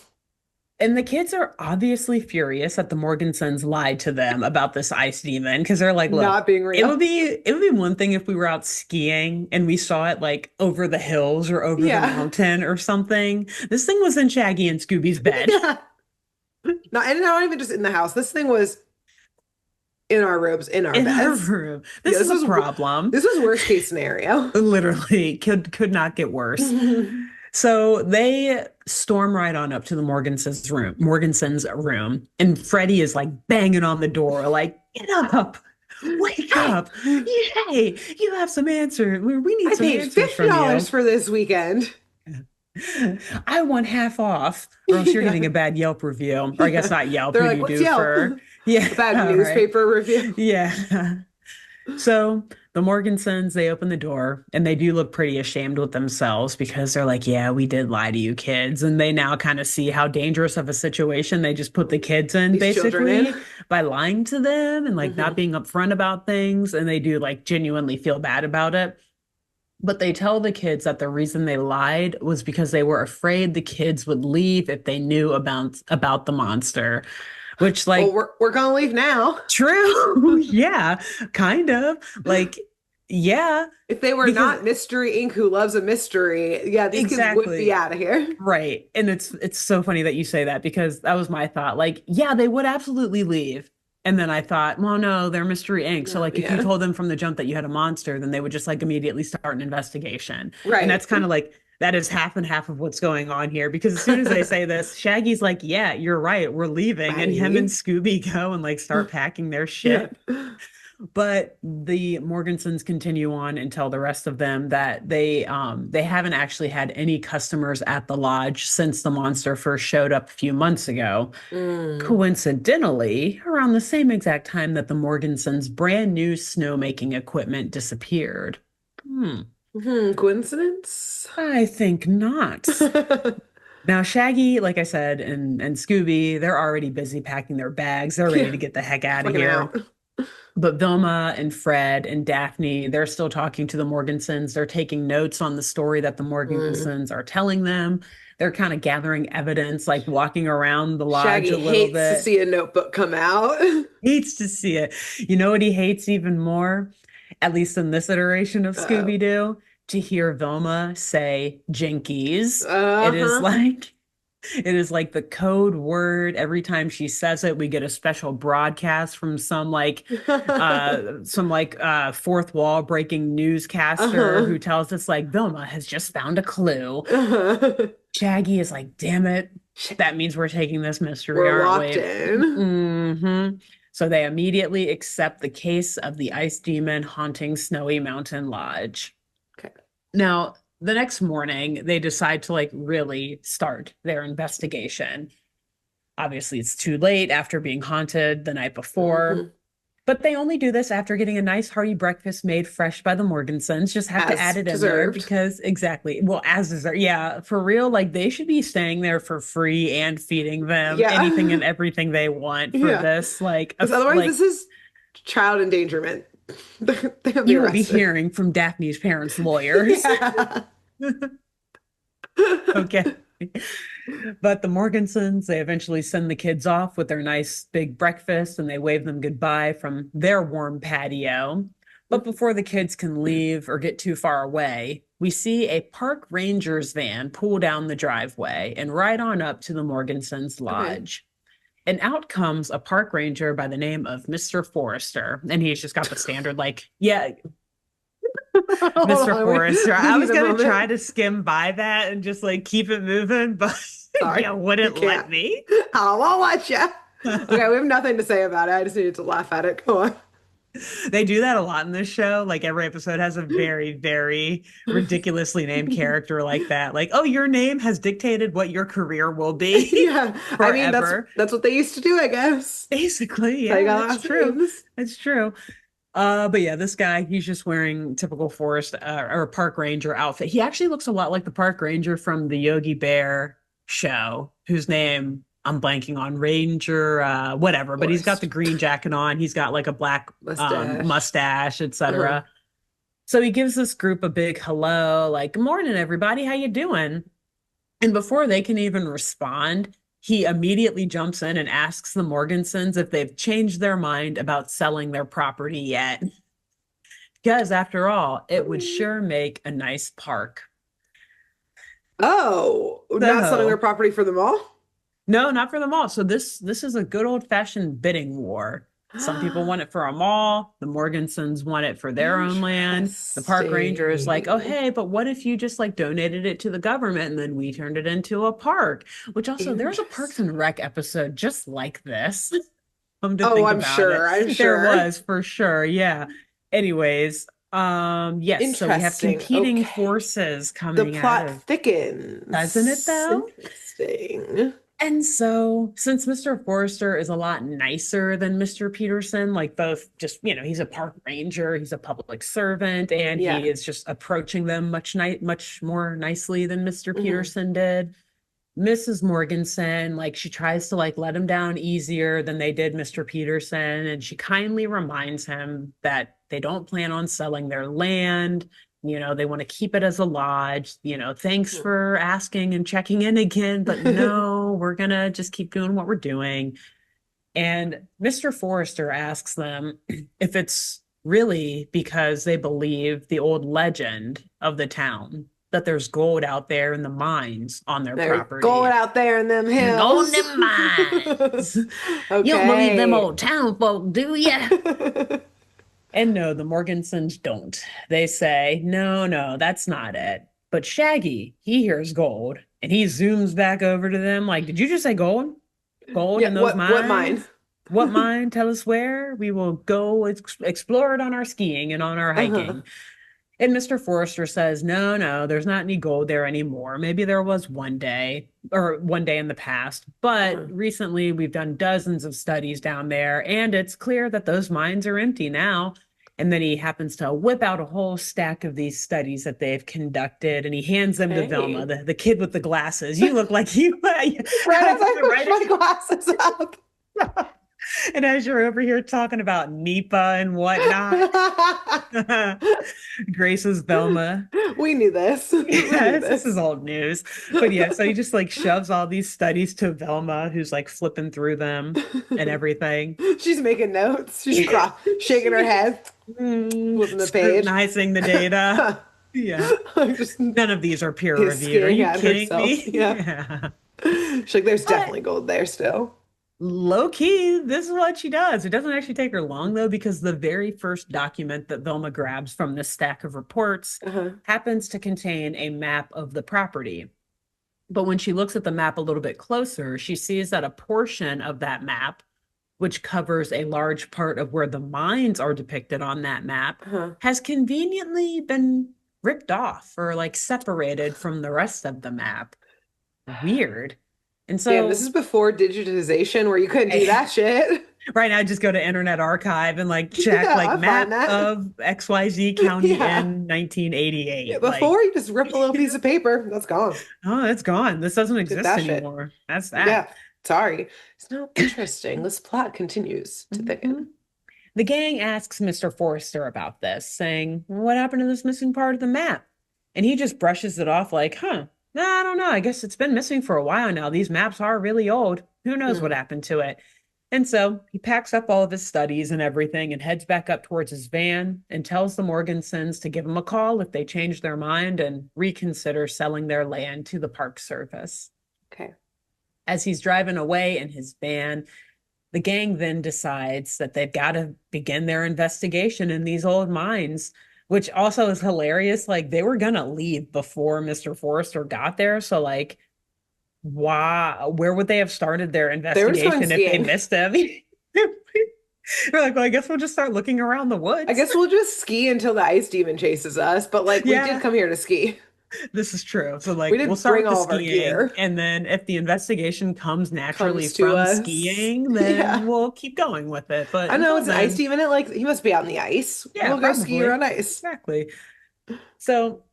And the kids are obviously furious that the Morgansons lied to them about this ice demon because they're like, look,
Not being real.
it would be one thing if we were out skiing and we saw it like over the hills or over the
Yeah.
mountain or something. This thing was in Shaggy and Scooby's bed.
Yeah. Not even just in the house. This thing was in our robes, in our
In our
beds.
room.
Yeah,
This is a problem.
this was worst case scenario.
Literally could not get worse. So they storm right on up to the Morganson's room, and Freddie is like banging on the door, like, get up, wake
Hey,
up. Hey, you have some answers. We need
I
some
paid
answers from
$50
you.
for this weekend.
I want half off, or else you're getting
Yeah.
a bad Yelp review. Or I guess
Yeah.
not Yelp.
They're
Who do
like,
you
what's
do
Yelp?
for? Yeah,
A bad
all right.
newspaper review.
Yeah. So the Morgansons, they open the door and they do look pretty ashamed with themselves because they're like, yeah, we did lie to you kids. And they now kind of see how dangerous of a situation they just put the kids in,
These children in.
basically, by lying to them and like not
Hmm.
being upfront about things. And they do like genuinely feel bad about it. But they tell the kids that the reason they lied was because they were afraid the kids would leave if they knew about the monster, which
Well,
like
we're gonna leave now.
true. Yeah, kind of. Like, yeah,
If they were
because
not Mystery Inc., who loves a mystery, yeah, these kids would be
exactly.
out of here.
Right. And it's so funny that you say that because that was my thought. Like, yeah, they would absolutely leave. And then I thought, well, no, they're Mystery Inc. So
No,
like if you
yeah.
told them from the jump that you had a monster, then they would just like immediately start an investigation. And
Right.
that's kind of like that is half and half of what's going on here because as soon as they say this, Shaggy's like, yeah, you're right, we're leaving. And him and
Bye.
Scooby go and like start packing their
Yeah.
shit. But the Morgansons continue on and tell the rest of them that they haven't actually had any customers at the lodge since the monster first showed up a few months ago.
Mm.
Coincidentally, around the same exact time that the Morgansons' brand new snowmaking equipment disappeared. Hmm,
Coincidence?
I think not. Now, Shaggy, like I said, and Scooby, they're already busy packing their bags. They're ready
Yeah.
to get the heck out of
Fucking
here.
out.
But Vilma and Fred and Daphne, they're still talking to the Morgansons. They're taking notes on the story that the
Mm.
Morgansons are telling them. They're kind of gathering evidence, like walking around the lodge
Shaggy
a little
hates to
bit.
see a notebook come out.
Hates to see it. You know what he hates even more, at least in this iteration of
Uh-oh.
Scooby-Doo? To hear Vilma say jinkies. It is
Uh-huh.
like it is like the code word. Every time she says it, we get a special broadcast from some like fourth wall breaking newscaster
Uh-huh.
who tells us like Vilma has just found a clue.
Uh-huh.
Shaggy is like, damn it. That means we're taking this mystery,
We're
aren't
locked
we?
in.
So they immediately accept the case of the ice demon haunting Snowy Mountain Lodge.
Okay.
Now, the next morning, they decide to like really start their investigation. Obviously, it's too late after being haunted the night before,
Mhm.
but they only do this after getting a nice hearty breakfast made fresh by the Morgansons. Just have to
As
add it in there
deserved.
because exactly. Well, as dessert. Yeah, for real, like they should be staying there for free and feeding them anything
Yeah.
and everything they want for
Yeah.
this.
Because otherwise,
Like
this is child endangerment. They'll be
you will be
arrested.
hearing from Daphne's parents' lawyers.
Yeah.
Okay. But the Morgansons, they eventually send the kids off with their nice big breakfast and they wave them goodbye from their warm patio. But before the kids can leave or get too far away, we see a park ranger's van pull down the driveway and ride on up to the Morgansons'
Okay.
lodge. And out comes a park ranger by the name of Mr. Forrester. And he's just got the standard, like, yeah,
Hold
Mr.
on,
Forrester.
we
I was
need a
going to try
moment.
to skim by that and just like keep it moving, but
Sorry,
you
you
wouldn't let
can't.
me.
I won't let you. Okay, we have nothing to say about it. I just needed to laugh at it. Go on.
They do that a lot in this show. Like every episode has a very, very ridiculously named character like that. Like, oh, your name has dictated what your career will be
Yeah, I mean
forever.
that's what they used to do, I guess.
Basically,
They
yeah,
got
that's
last
true.
names.
That's true. But yeah, this guy, he's just wearing typical forest or park ranger outfit. He actually looks a lot like the park ranger from the Yogi Bear show, whose name I'm blanking on, Ranger, whatever. But he's got the
Forest
green jacket on. He's got like a black
mustache.
mustache,
Uh-huh.
etc. So he gives this group a big hello, like, "Good morning, everybody. How you doing?" And before they can even respond, he immediately jumps in and asks the Morgansons if they've changed their mind about selling their property yet. Because after all, it would sure make a nice park.
Oh, not selling their
So,
property for the mall?
no, not for them all. So this is a good old-fashioned bidding war. Some people want it for a mall. The Morgansons want it for their own land. The park ranger is like, oh,
Interesting.
hey, but what if you just like donated it to the government and then we turned it into a park? Which also, there's a Parks and
Interesting.
Rec episode just like this. Come to
Oh,
think
I'm
about it.
sure. I'm
There
sure.
was for sure. Yeah. Anyways, yes, so we have
Interesting.
competing
Okay.
forces
The
coming out
plot
of, doesn't it
thickens.
though?
Interesting.
And so, since Mr. Forrester is a lot nicer than Mr. Peterson, like both just, he's a park ranger, he's a public servant, and
Yeah.
he is just approaching them much more nicely than Mr.
Hmm.
Peterson did. Mrs. Morganson, like she tries to like let him down easier than they did Mr. Peterson, and she kindly reminds him that they don't plan on selling their land. They want to keep it as a lodge. Thanks for asking and checking in again, but no, we're gonna just keep doing what we're doing. And Mr. Forrester asks them if it's really because they believe the old legend of the town that there's gold out there in the mines on their
They're going
property.
out there in them
Gold in
hills.
them mines. You don't believe them
Okay.
old town folk, do you? And no, the Morgansons don't. They say, no, no, that's not it. But Shaggy, he hears gold and he zooms back over to them like, did you just say gold? Gold
Yeah,
in those
what mine?
mines? What mine? Tell us where. We will go explore it on our skiing and on our
Uh-huh.
hiking. And Mr. Forrester says, no, no, there's not any gold there anymore. Maybe there was one day or one day in the past, but
Uh-huh.
recently we've done dozens of studies down there, and it's clear that those mines are empty now. And then he happens to whip out a whole stack of these studies that they've conducted, and he hands them to Velma,
Okay.
the kid with the glasses. You look like you,
Right as I push
right
my
as
glasses up.
and as you're over here talking about NEPA and whatnot. Grace's Velma.
We knew this. We knew
Yes, this is
this.
old news. But yeah, so he just like shoves all these studies to Velma, who's like flipping through them and everything.
She's making notes. She's shaking her head, flipping the page.
Scrutinizing the data. Yeah.
Just
None of these are peer reviewed. Are
hissing
you
at
kidding
herself.
me?
Yeah.
Yeah.
She's like, there's
But
definitely gold there still.
low key, this is what she does. It doesn't actually take her long though, because the very first document that Velma grabs from this stack of reports
Uh-huh.
happens to contain a map of the property. But when she looks at the map a little bit closer, she sees that a portion of that map, which covers a large part of where the mines are depicted on that map,
Uh-huh.
has conveniently been ripped off or like separated from the rest of the map. Weird. And
Damn, this
so
is before digitization where you couldn't do that shit.
right now, I just go to Internet Archive and like check
Yeah,
like
I find
map
that.
of XYZ County
Yeah.
in
Yeah,
1988. Like,
before you just rip a little piece of paper, that's gone.
oh, it's gone. This doesn't
Did
exist
that shit.
anymore. That's that.
Yeah. Sorry. So interesting. This plot continues to
Mhm.
thicken.
The gang asks Mr. Forrester about this, saying, what happened to this missing part of the map? And he just brushes it off like, huh, nah, I don't know. I guess it's been missing for a while now. These maps are really old. Who knows what
Hmm.
happened to it? And so he packs up all of his studies and everything and heads back up towards his van and tells the Morgansons to give him a call if they change their mind and reconsider selling their land to the Park Service.
Okay.
As he's driving away in his van, the gang then decides that they've got to begin their investigation in these old mines, which also is hilarious. Like they were gonna leave before Mr. Forrester got there. So like why where would they have started their
They were just going
investigation if they
skiing.
missed him? They're like, well, I guess we'll just start looking around the
I
woods.
guess we'll just ski until the ice demon chases us, but like we did
Yeah,
come here to ski.
this is true. So
We
like we'll
did
start
bring
with the
all of our
skiing,
gear.
and then if the investigation comes naturally
Comes to
from
us.
skiing, then
Yeah.
we'll keep going with it. But
I know
until
it's an ice
then,
demon. It like he must be out in the ice.
yeah,
We'll go ski
probably.
around ice.
Exactly. So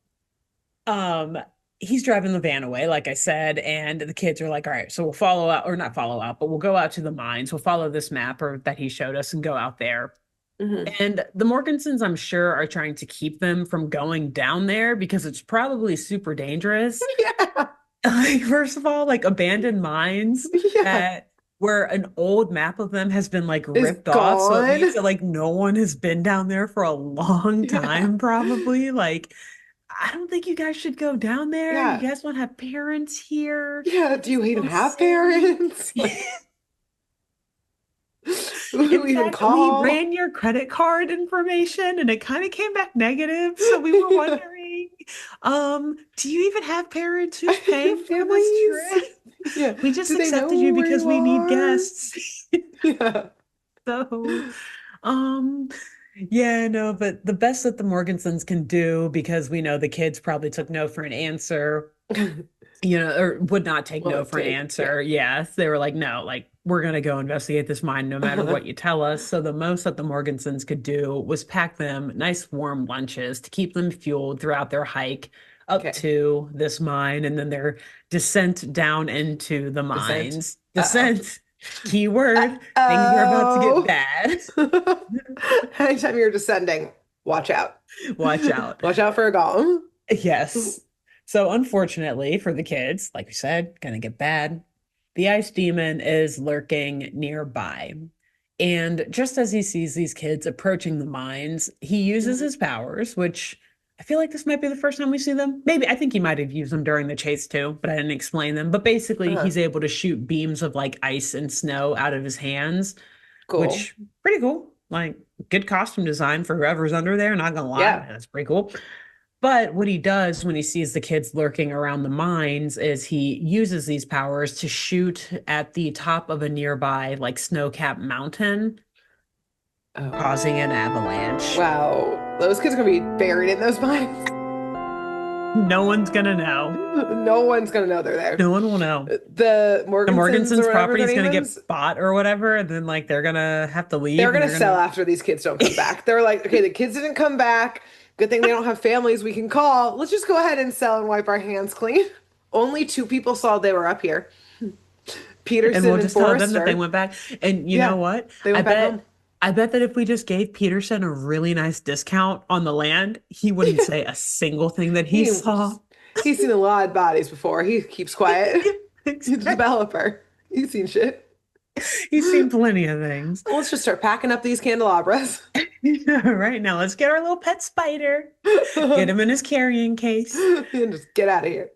um he's driving the van away, like I said, and the kids are like, all right, so we'll follow out, or not follow out, but we'll go out to the mines. We'll follow this map or that he showed us and go out there.
Hmm.
And the Morgansons, I'm sure, are trying to keep them from going down there because it's probably super dangerous.
Yeah.
Like, first of all, like abandoned mines
Yeah.
that where an old map of them has been like
Is
ripped off. So it means
gone.
that like no one has been down there for a long
Yeah.
time, probably. Like, I don't think you guys should go down there. You
Yeah.
guys want to have parents here.
Yeah. Do you
It's
even
so
have
silly.
parents? Like, who do
In
we even
fact, we
call?
ran your credit card information and it kind of came back negative. So we were
Yeah.
wondering, do you even have parents who's paying for this
Families?
trip?
Yeah.
We just
Do they
accepted
know
you
where
because
you
we need
are?
guests.
Yeah.
So, um, yeah, no, but the best that the Morgansons can do, because we know the kids probably took no for an answer, or would not take no
Won't
for an
take. Yeah.
answer. Yes, they were like, no, like we're gonna go investigate this mine no matter what you tell us. So the most that the Morgansons could do was pack them nice warm lunches to keep them fueled throughout their hike up
Okay.
to this mine and then their descent down into the
Descent.
mines.
Uh-oh.
Descent, keyword, things are about to get
Uh-oh.
bad.
Anytime you're descending, watch out.
Watch out.
Watch out for a golem.
Yes. So unfortunately for the kids, like we said, gonna get bad. The ice demon is lurking nearby. And just as he sees these kids approaching the mines, he uses
Mhm.
his powers, which I feel like this might be the first time we see them. Maybe I think he might have used them during the chase too, but I didn't explain them. But basically,
Uh-huh.
he's able to shoot beams of like ice and snow out of his hands,
Cool.
which pretty cool. Like good costume design for whoever's under there, not gonna lie.
Yeah.
That's pretty cool. But what he does when he sees the kids lurking around the mines is he uses these powers to shoot at the top of a nearby, like snow-capped mountain,
Oh.
causing an avalanche.
Wow. Those kids are gonna be buried in those mines.
No one's gonna know.
No one's gonna know they're there.
No one will know.
The
The
Morgansons or
Morgansons'
whatever
property
their
is
name
gonna
is,
get bought or whatever, and then like they're gonna have to leave
they're
and
gonna
they're
sell
gonna
after these kids don't come back. They're like, okay, the kids didn't come back. Good thing they don't have families we can call. Let's just go ahead and sell and wipe our hands clean. Only two people saw they were up here.
and
Peterson
we'll
and
just tell them that they
Forrester.
went back. And you know
Yeah,
what?
they
I
went back
bet
home.
I bet that if we just gave Peterson a really nice discount on the land, he wouldn't
Yeah.
say a single thing that he
He
saw.
he's seen a lot of bodies before. He keeps quiet.
Yeah,
He's a
exactly.
developer. He's seen shit.
He's seen plenty of things.
Let's just start packing up these candelabras.
Right now, let's get our little pet spider, get him in his carrying case.
And just get out of here.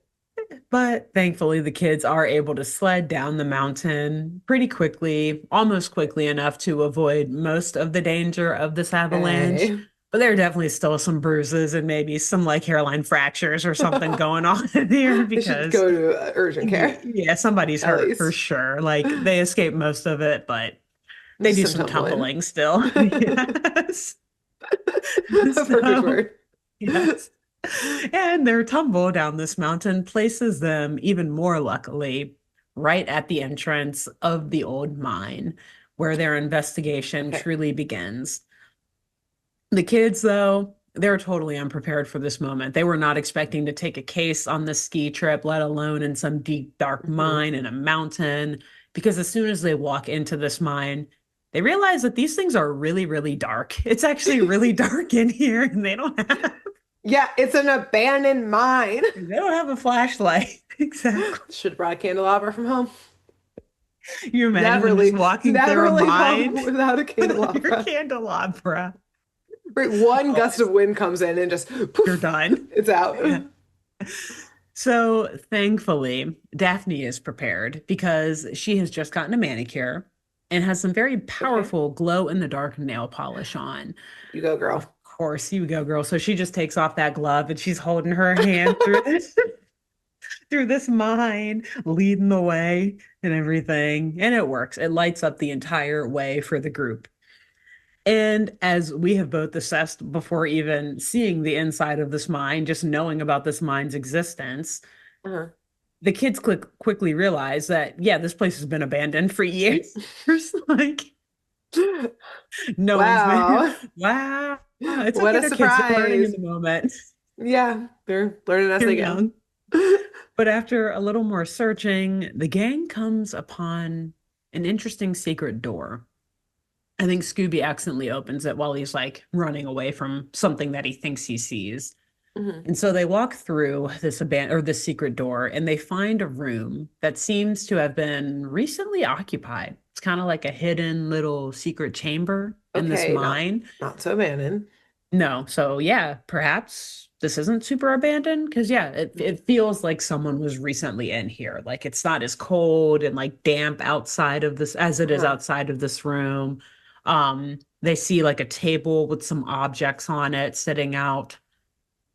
But thankfully, the kids are able to sled down the mountain pretty quickly, almost quickly enough to avoid most of the danger of this avalanche.
Hey.
But there are definitely still some bruises and maybe some like hairline fractures or something going on in here
They should
because,
go to urgent care,
yeah, somebody's
at
hurt for
least.
sure. Like they escape most of it, but they
Just
do
some
some
tumbling.
tumbling still. Yes.
A perfect
So,
word.
yes. And their tumble down this mountain places them even more luckily right at the entrance of the old mine, where their investigation
Okay.
truly begins. The kids, though, they're totally unprepared for this moment. They were not expecting to take a case on this ski trip, let alone in some deep, dark
Mhm.
mine in a mountain, because as soon as they walk into this mine, they realize that these things are really, really dark. It's actually really dark in here, and
Yeah, it's an abandoned mine.
they don't have a flashlight. Exactly.
Should have brought a candelabra from home.
You imagine
Never
them just
leave,
walking through
never
a
leave home
mine
without a
with your
candelabra.
candelabra.
Right, one
Oh,
gust of wind comes in and just
you're
poof,
done.
it's out.
Yeah. So thankfully, Daphne is prepared because she has just gotten a manicure and has some very
Okay.
powerful glow in the dark nail polish on.
You go,
Of
girl.
course, you go, girl. So she just takes off that glove and she's holding her hand through this through this mine, leading the way and everything. And it works. It lights up the entire way for the group. And as we have both assessed before even seeing the inside of this mine, just knowing about this mine's existence,
Uh-huh.
the kids quickly realize that, yeah, this place has been abandoned for years. Like, no one's been,
Wow.
wow. It's
What
okay,
a
they're kids, they're learning in
surprise.
the moment.
Yeah, they're learning as
They're
they go.
young. But after a little more searching, the gang comes upon an interesting secret door. I think Scooby accidentally opens it while he's like running away from something that he thinks he sees.
Mhm.
And so they walk through this abandoned or this secret door and they find a room that seems to have been recently occupied. It's kind of like a hidden little secret chamber in this
Okay, not
mine.
not so abandoned.
No, so yeah, perhaps this isn't super abandoned because yeah, it feels like someone was recently in here. Like it's not as cold and like damp outside of this as it is
Uh-huh.
outside of this room. They see like a table with some objects on it sitting out,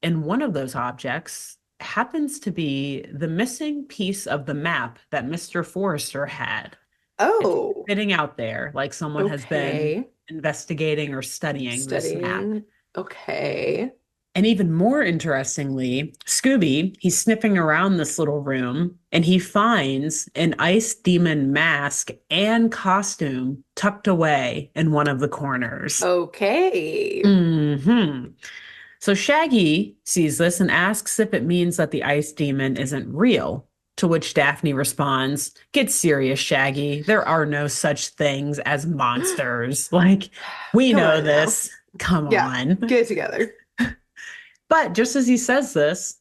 and one of those objects happens to be the missing piece of the map that Mr. Forrester had. It's
Oh,
sitting out there like someone has been
okay.
investigating or studying this map.
Studying. Okay.
And even more interestingly, Scooby, he's sniffing around this little room and he finds an ice demon mask and costume tucked away in one of the corners.
Okay.
Hmm. So Shaggy sees this and asks if it means that the ice demon isn't real. To which Daphne responds, "Get serious, Shaggy. There are no such things as monsters. Like, we
Come
know
on now.
this. Come
Yeah,
on."
get it together.
But just as he says this,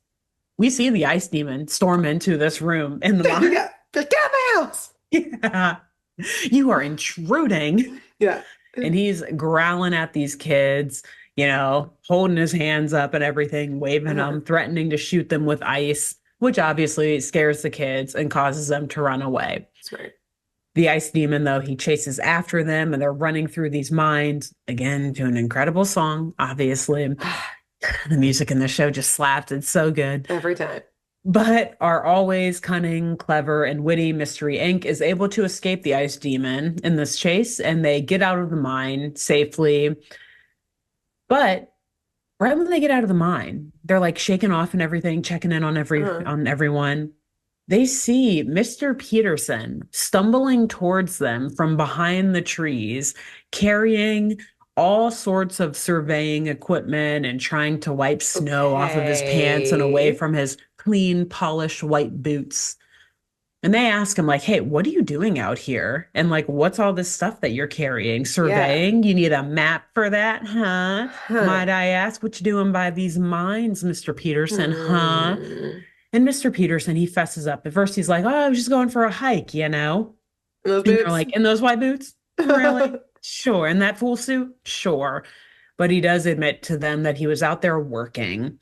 we see the ice demon storm into this room in the mine.
Yeah, just get out of my house.
Yeah. You are intruding.
Yeah.
And he's growling at these kids, holding his hands up and everything, waving
Uh-huh.
them, threatening to shoot them with ice, which obviously scares the kids and causes them to run away.
Smart.
The ice demon, though, he chases after them and they're running through these mines, again, to an incredible song, obviously. The music in the show just slaps. It's so good.
Every time.
But our always cunning, clever, and witty Mystery Inc. is able to escape the ice demon in this chase, and they get out of the mine safely. But right when they get out of the mine, they're like shaking off and everything, checking in on
Uh-huh.
everyone. They see Mr. Peterson stumbling towards them from behind the trees, carrying all sorts of surveying equipment and trying to wipe snow off of his pants and away
Okay.
from his clean, polished white boots. And they ask him, like, "Hey, what are you doing out here? And like, what's all this stuff that you're carrying?
Yeah.
Surveying? You need a map for that, huh?
Huh.
Might I ask what you doing by these mines, Mr. Peterson, huh?"
Hmm.
And Mr. Peterson, he fesses up. At first, he's like, "Oh, I was just going for a hike, you know?"
Those
And they're
boots.
like, "In those white boots? Really? Sure. In that full suit? Sure." But he does admit to them that he was out there working,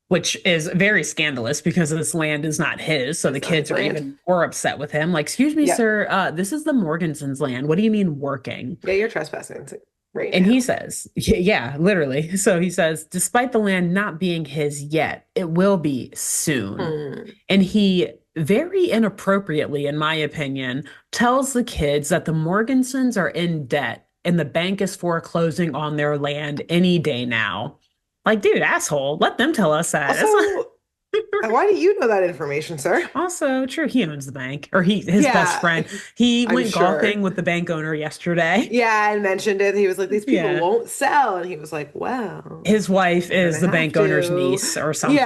which is very scandalous because this land is not his. So the
It's not his
kids are
land.
even more upset with him. Like, "Excuse me,
Yeah.
sir, this is the Morgansons' land. What do you mean working?"
Yeah, you're trespassing right
And he
now.
says, yeah, literally. So he says, despite the land not being his yet, it will be soon.
Hmm.
And he very inappropriately, in my opinion, tells the kids that the Morgansons are in debt and the bank is foreclosing on their land any day now. Like, dude, asshole, let them tell us that.
Also,
That's not
why do you know that information, sir?
also true. He owns the bank, or his best
Yeah,
friend. He
I'm
went golfing
sure.
with the bank owner yesterday.
Yeah, I mentioned it. He was like, these people
Yeah.
won't sell. And he was like, well,
His wife
they're
is
gonna
the
have
bank owner's
to.
niece or something.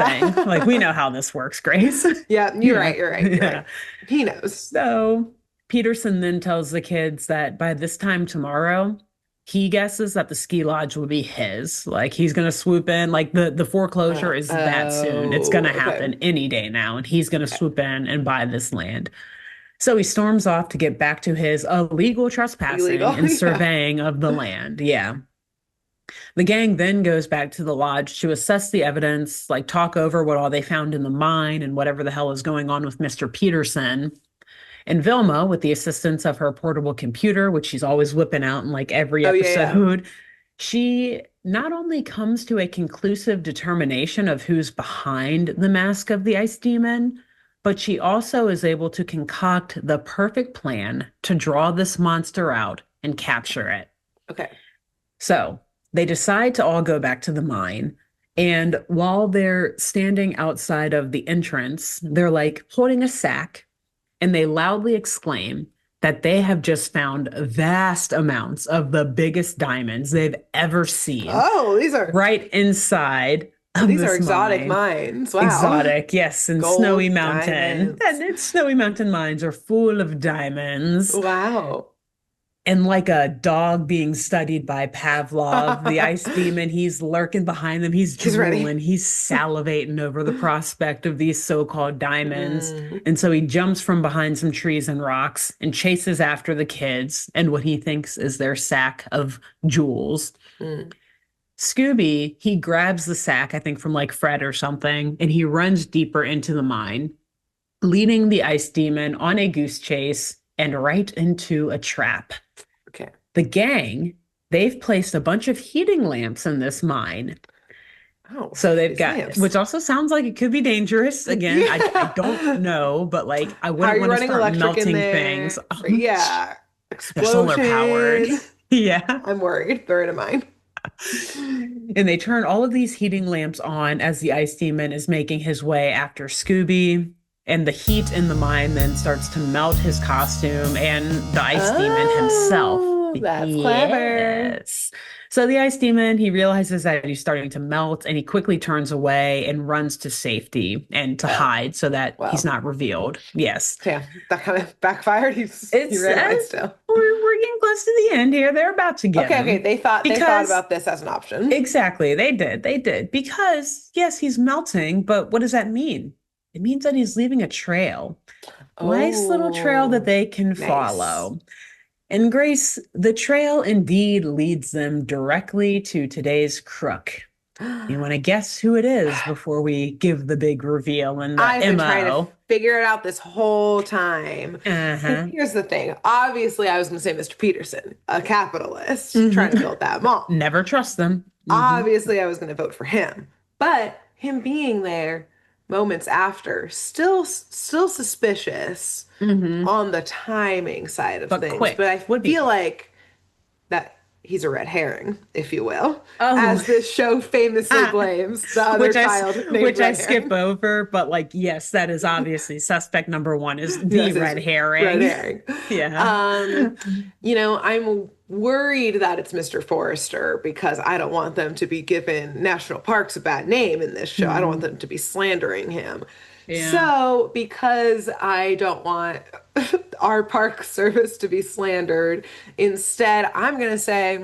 Like, we
Yeah.
know how this works, Grace.
Yeah, you're
Yeah.
right. You're right. You're
Yeah.
right. He knows.
So Peterson then tells the kids that by this time tomorrow, he guesses that the ski lodge will be his. Like he's gonna swoop in. Like the foreclosure is that soon. It's gonna
Okay.
happen any day now, and he's gonna swoop in and buy this land. So he storms off to get back to his illegal trespassing
Illegal.
and
Yeah.
surveying of the land. Yeah. The gang then goes back to the lodge to assess the evidence, like talk over what all they found in the mine and whatever the hell is going on with Mr. Peterson. And Vilma, with the assistance of her portable computer, which she's always whipping out in like every
Oh yeah,
episode, she not only comes to a conclusive determination of who's behind the mask of the ice demon, but she also is able to concoct the perfect plan to draw this monster out and capture it.
yeah. Okay.
So they decide to all go back to the mine. And while they're standing outside of the entrance, they're like holding a sack and they loudly exclaim that they have just found vast amounts of the biggest diamonds they've ever seen
Oh,
right inside of
these are
this
exotic
mine.
mines. Wow.
Exotic, yes, and Snowy
Gold,
Mountain.
diamonds.
And its Snowy Mountain mines are full of diamonds.
Wow.
And like a dog being studied by Pavlov, the ice demon, he's lurking behind them. He's
He's ready.
drooling. He's salivating over the prospect of these so-called diamonds.
Mm,
And so he jumps from behind some trees and rocks and chases after the kids and what he thinks is their sack of jewels.
mm.
Scooby, he grabs the sack, I think from like Fred or something, and he runs deeper into the mine, leading the ice demon on a goose chase and right into a trap.
Okay.
The gang, they've placed a bunch of heating lamps in this mine.
Oh,
So they've
these
got,
lamps.
which also sounds like it could be dangerous. Again, I don't know, but like I
How are
wouldn't
you
want to
running
start
electric in
melting
there?
things.
Yeah.
They're solar powered.
Explosion.
Yeah.
I'm worried. They're in a mine.
And they turn all of these heating lamps on as the ice demon is making his way after Scooby. And the heat in the mine then starts to melt his costume and the ice demon himself.
Oh, that's clever.
Yes. So the ice demon, he realizes that he's starting to melt and he quickly turns away and runs to safety and to
Oh,
hide so that he's
well.
not revealed. Yes.
Damn, that kind of backfired. He
It's
ran away still.
we're getting close to the end here. They're about to get
Okay,
him.
they thought
Because
about this as an option.
exactly, they did. Because yes, he's melting, but what does that mean? It means that he's leaving a trail. Nice little trail that
Oh,
they can
nice.
follow. And Grace, the trail indeed leads them directly to today's crook. You want to guess who it is before we give the big reveal and the
I've been trying to
MO?
figure it out this whole time.
Uh-huh.
Here's the thing. Obviously, I was going to say Mr. Peterson, a capitalist trying to
Mhm.
build that mall.
Never trust them. Mhm.
Obviously, I was going to vote for him. But him being there moments after, still suspicious
Mhm.
on the timing side of
But
things. But
quick,
I
would be
feel
quick.
like that he's a red herring, if you will,
Oh,
as this show famously blames the other child named
which I
Red
skip
Herring.
over, but like yes, that is obviously suspect number one is the
Yes, it's
red
red
herring.
herring.
Yeah.
Um, I'm worried that it's Mr. Forrester because I don't want them to be giving national parks a bad name in this show. I don't want
Mhm.
them to be slandering him.
Yeah.
So, because I don't want our park service to be slandered, instead, I'm going to say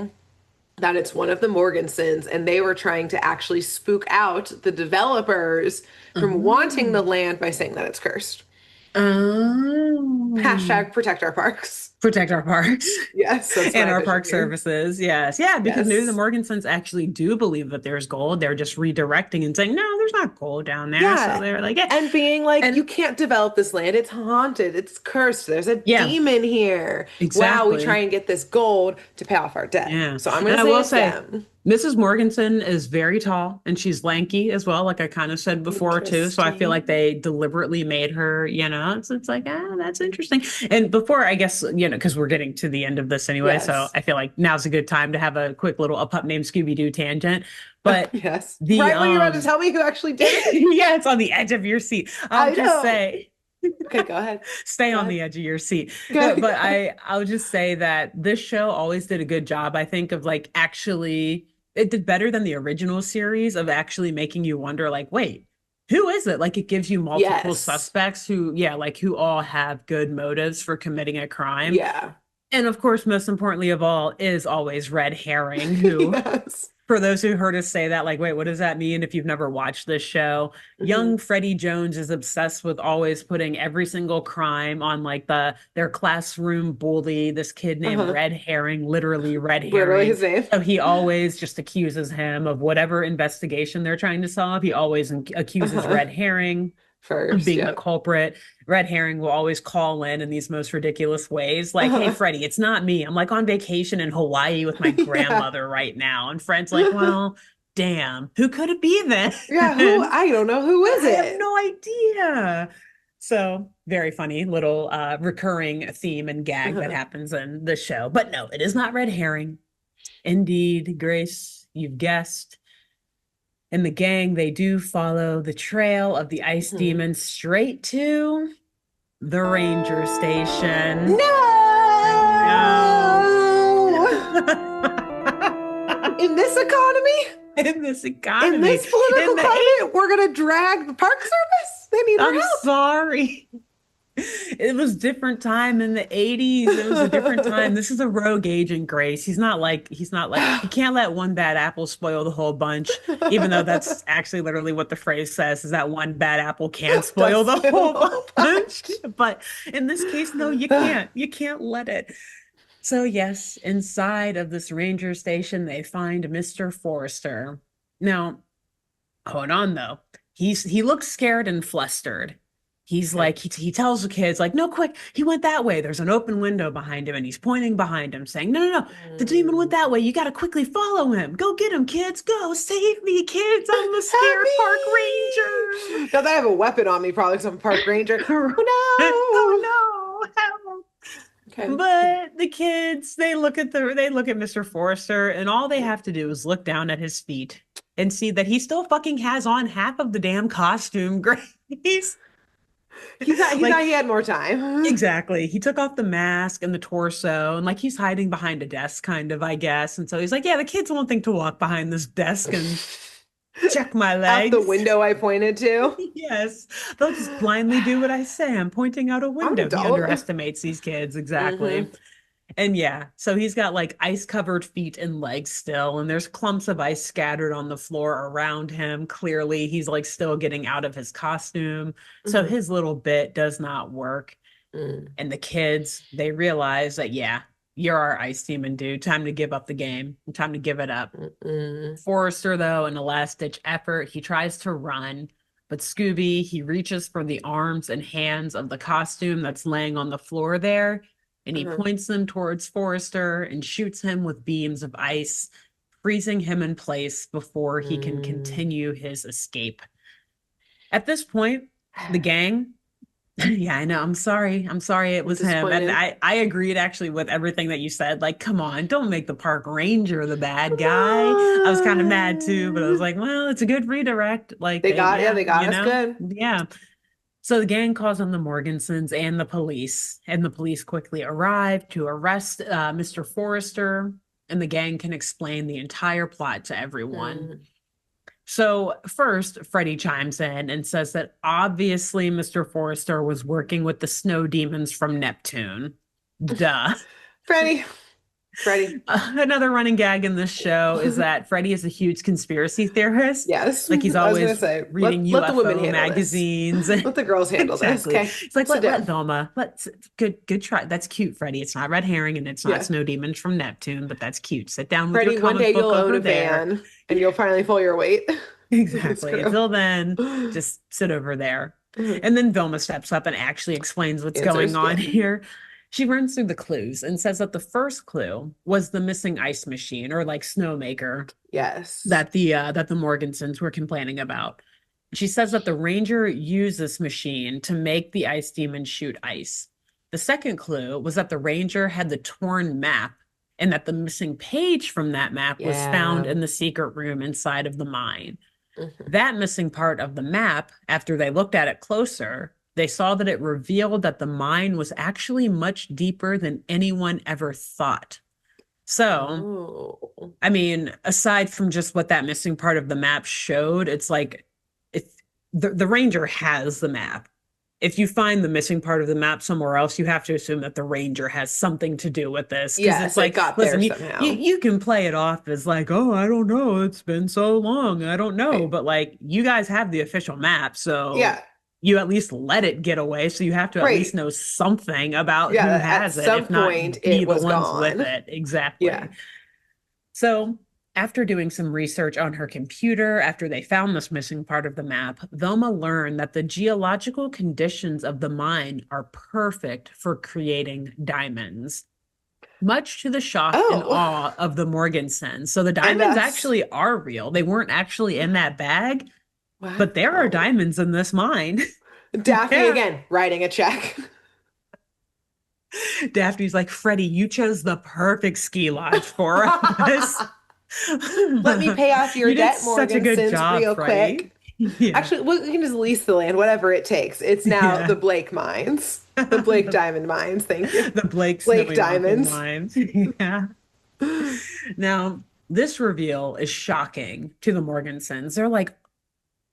that it's one of the Morgansons and they were trying to actually spook out the developers from wanting the
Oh.
land by saying that it's cursed.
Oh.
Hashtag protect our parks.
Protect our parks
Yes, that's
and
my
our
vision
park
here.
services. Yes. Yeah, because maybe the
Yes.
Morgansons actually do believe that there's gold. They're just redirecting and saying, no, there's not gold down there. So
Yeah.
they're like, yeah.
And being like, you
And
can't develop this land. It's haunted. It's cursed. There's a
yeah,
demon here. Wow, we try
exactly.
and get this gold to pay off our debt.
Yeah.
So I'm going
And
to
I
say
will
it's
say,
them.
Mrs. Morganson is very tall and she's lanky as well, like I kind of said before too. So I feel like
Interesting.
they deliberately made her, it's like, that's interesting. And before, I guess, because we're getting to the end of this anyway, so
Yes.
I feel like now's a good time to have a quick little a pup named Scooby-Doo tangent. But
Yes.
the
Right when you're about to tell me who actually did it?
yeah, it's on the edge of your seat. I'll
I
just
know.
say
Okay, go ahead.
stay
Go
on
ahead.
the edge of your seat.
Go
No,
ahead. Go
but
ahead.
I'll just say that this show always did a good job, I think, of like actually it did better than the original series of actually making you wonder, like, wait, who is it? Like it gives you multiple
Yes.
suspects who, yeah, like who all have good motives for committing a crime.
Yeah.
And of course, most importantly of all is always Red Herring, who
Yes.
For those who heard us say that, like, wait, what does that mean? If you've never watched this show,
Hmm.
young Freddie Jones is obsessed with always putting every single crime on like their classroom bully, this kid named
Uh-huh.
Red Herring, literally Red
Literally
Herring.
his name.
So he always just accuses him of whatever investigation they're trying to solve. He always accuses
Uh-huh.
Red Herring of
First,
being the
yep.
culprit. Red Herring will always call in these most ridiculous ways, like, "Hey,
Uh-huh.
Freddie, it's not me. I'm like on vacation in Hawaii with my
Yeah.
grandmother right now." And Fred's like, "Well, damn, who could it be then?"
Yeah, who? I don't know. Who is
I have
it?
no idea. So very funny little recurring theme and gag that
Uh-huh.
happens in the show. But no, it is not Red Herring. Indeed, Grace, you've guessed. And the gang, they do follow the trail of the ice
Mhm.
demon straight to the ranger station. I know.
No! In this economy,
In this
in
economy,
this political
in the
climate, we're gonna drag the Park Service. They need our
I'm sorry. It was different time in the 80s. It was a different time.
help.
This is a rogue agent, Grace. He's not like he can't let one bad apple spoil the whole bunch, even though that's actually literally what the phrase says, is that one bad apple can spoil
Does
the
spoil
whole
the whole
bunch.
bunch.
But in this case, no, you can't. You can't let it. So yes, inside of this ranger station, they find Mr. Forrester. Now, hold on though. He looks scared and flustered. He's
Okay.
like he tells the kids like, "No, quick, he went that way. There's an open window behind him and he's pointing behind him saying, 'No, no, no. The demon went
Mm.
that way. You got to quickly follow him. Go get him, kids. Go save me, kids. I'm the
Help
scared park ranger.'"
me! Now that I have a weapon on me, probably some park ranger. Oh
Oh no. Help.
no! Okay.
But the kids, they look at Mr. Forrester, and all they have to do is look down at his feet and see that he still fucking has on half of the damn costume. Grace.
He thought
Like,
he had more time.
exactly. He took off the mask and the torso, and like he's hiding behind a desk, kind of, I guess. And so he's like, "Yeah, the kids won't think to walk behind this desk and check my
Out the
legs."
window I pointed to.
Yes, they'll just blindly do what I say. I'm pointing out a
I'm an
window. He
adult.
underestimates these kids,
Hmm.
exactly. And yeah, so he's got like ice covered feet and legs still, and there's clumps of ice scattered on the floor around him. Clearly, he's like still getting out of his costume. So
Hmm.
his little bit does not work.
Mm.
And the kids, they realize that, yeah, you're our ice demon, dude. Time to give up the game. Time to give it up.
Mm-mm.
Forrester, though, in a last ditch effort, he tries to run, but Scooby, he reaches for the arms and hands of the costume that's laying on the floor there, and he
Uh-huh.
points them towards Forrester and shoots him with beams of ice, freezing him in place before he can
Mm.
continue his escape. At this point, the gang, yeah, I know. I'm sorry. I'm sorry it
I'm
was him. And
disappointed.
I agreed actually with everything that you said. Like, come on, don't make the park ranger the bad
Come
guy. I was kind of mad too, but I was
on.
like, well, it's a good redirect. Like
Yeah,
yeah,
they got us good.
yeah. So the gang calls on the Morgansons and the police, and the police quickly arrive to arrest Mr. Forrester, and the gang can explain the entire plot to everyone.
Mm.
So first, Freddie chimes in and says that obviously Mr. Forrester was working with the snow demons from Neptune. Duh.
Freddie. Freddie.
Another running gag in this show is that Freddie is a huge conspiracy theorist.
Yes.
Like he's
I was gonna
always
say,
reading
let the women
UFO
handle this.
magazines.
Let the girls handle this.
Exactly.
Okay.
It's like
Sit
let
down.
Velma. Let's good try. That's cute, Freddie. It's not red herring and it's not
Yeah.
snow demons from Neptune, but that's cute. Sit down with your
Freddie, one day
comic book
you'll own
over
a
there.
van and you'll finally pull your weight. This
Exactly.
crew.
Until then, just sit over there.
Mhm.
And then Vilma steps up and actually explains what's going
Answers.
on
Yeah.
here. She runs through the clues and says that the first clue was the missing ice machine or like snowmaker
Yes.
that the Morgansons were complaining about. She says that the ranger used this machine to make the ice demon shoot ice. The second clue was that the ranger had the torn map and that the missing page from that map was found
Yeah.
in the secret room inside of the mine.
Mhm.
That missing part of the map, after they looked at it closer, they saw that it revealed that the mine was actually much deeper than anyone ever thought. So,
Oh.
I mean, aside from just what that missing part of the map showed, it's like it's the ranger has the map. if you find the missing part of the map somewhere else, you have to assume that the ranger has something to do with this. Because it's
Yes, it
like,
got there
listen,
somehow.
you can play it off as like, oh, I don't know. It's been so long. I don't know.
Right.
But like, you guys have the official map. So
Yeah,
you at least let it get away. So you have to at least
right.
know something about who
Yeah, at
has it,
some
if
point
not be
it
the
was
ones with
gone.
it.
Yeah.
Exactly. So, after doing some research on her computer, after they found this missing part of the map, Velma learned that the geological conditions of the mine are perfect for creating diamonds, much to the shock and
Oh,
awe of the Morgansons. So, the
and
diamonds
us.
actually are real. They weren't actually in that bag, but there are
Wow.
diamonds in this mine.
Daphne
There.
again, writing a check.
Daphne's like, Freddie, you chose the perfect ski lodge for us.
Let me pay off your
You did
debt,
such a good
Morgansons,
job,
real quick.
Freddie. Yeah.
Actually, we can just lease the land, whatever it takes. It's now
Yeah.
the Blake mines, the Blake Diamond mines. Thank you.
The Blake
Blake
Snowy Mountain
Diamonds.
Mines. Yeah. Now, this reveal is shocking to the Morgansons. They're like,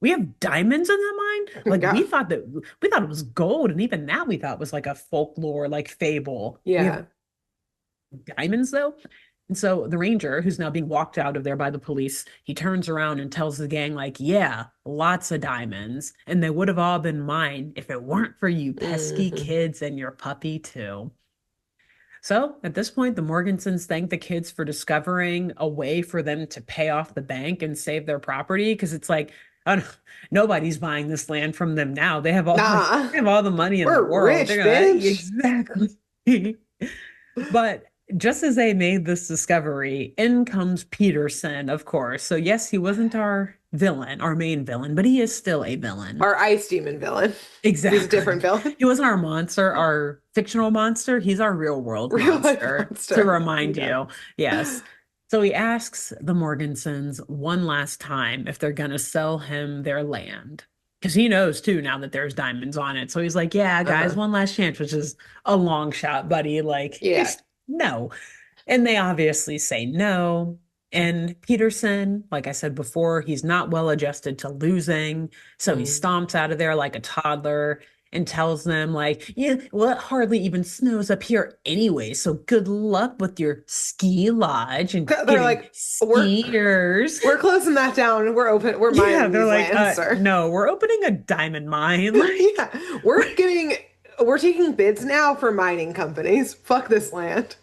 we have diamonds in that mine? Like
Yeah.
we thought it was gold, and even that we thought was like a folklore, like fable. We have
Yeah.
diamonds though. And so the ranger, who's now being walked out of there by the police, he turns around and tells the gang, like, yeah, lots of diamonds. And they would have all been mine if it weren't for you pesky
Hmm.
kids and your puppy, too. So at this point, the Morgansons thank the kids for discovering a way for them to pay off the bank and save their property. Because it's like, oh, no, nobody's buying this land from them now. They have all
Nah,
they have all the money in the
we're
world.
rich,
They're gonna
bitch.
exactly. But just as they made this discovery, in comes Peterson, of course. So, yes, he wasn't our villain, our main villain, but he is still a villain.
Our ice demon villain. He's a
Exactly.
different villain.
He wasn't our monster, our fictional monster. He's our real world
Real life
monster, to
monster.
remind
Yeah.
you. Yes. So he asks the Morgansons one last time if they're going to sell him their land. Because he knows too now that there's diamonds on it. So he's like, yeah, guys,
Uh-huh.
one last chance, which is a long shot, buddy. Like,
Yeah.
just no. And they obviously say no. And Peterson, like I said before, he's not well adjusted to losing. So he
Mm.
stomps out of there like a toddler and tells them, like, yeah, well, it hardly even snows up here anyway. So good luck with your ski lodge and
They're
getting
like,
skiers.
we're closing that down. We're open. We're
Yeah,
mining
they're
these
like,
lands, sir.
no, we're opening a diamond mine.
Yeah, we're taking bids now for mining companies. Fuck this land.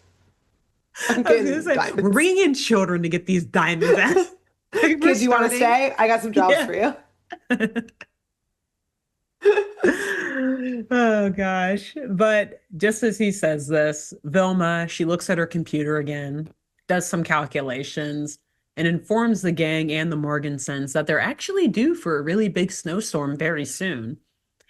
I'm
I was gonna
getting
say, we're
diamonds.
bringing in children to get these diamonds out. Like, we're
Kids, you want to
starting.
stay? I got some jobs
Yeah.
for you.
Oh gosh. But just as he says this, Vilma, she looks at her computer again, does some calculations, and informs the gang and the Morgansons that they're actually due for a really big snowstorm very soon.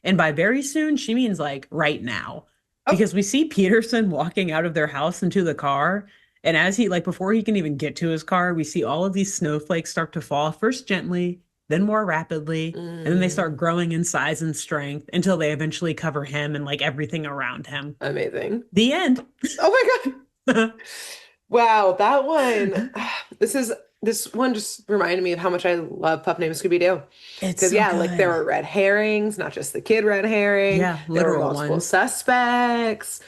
And by very soon, she means like right now.
Oh,
Because we see Peterson walking out of their house into the car. And as he, like, before he can even get to his car, we see all of these snowflakes start to fall, first gently, then more rapidly. And then they start
mm,
growing in size and strength until they eventually cover him and like everything around him.
amazing.
The end.
Oh my God. Wow, that one. This one just reminded me of how much I love Pup Named Scooby-Doo.
It's
Because
so
yeah, like there
good.
were red herrings, not just the kid red herring.
Yeah,
There were
literal
multiple
ones.
suspects.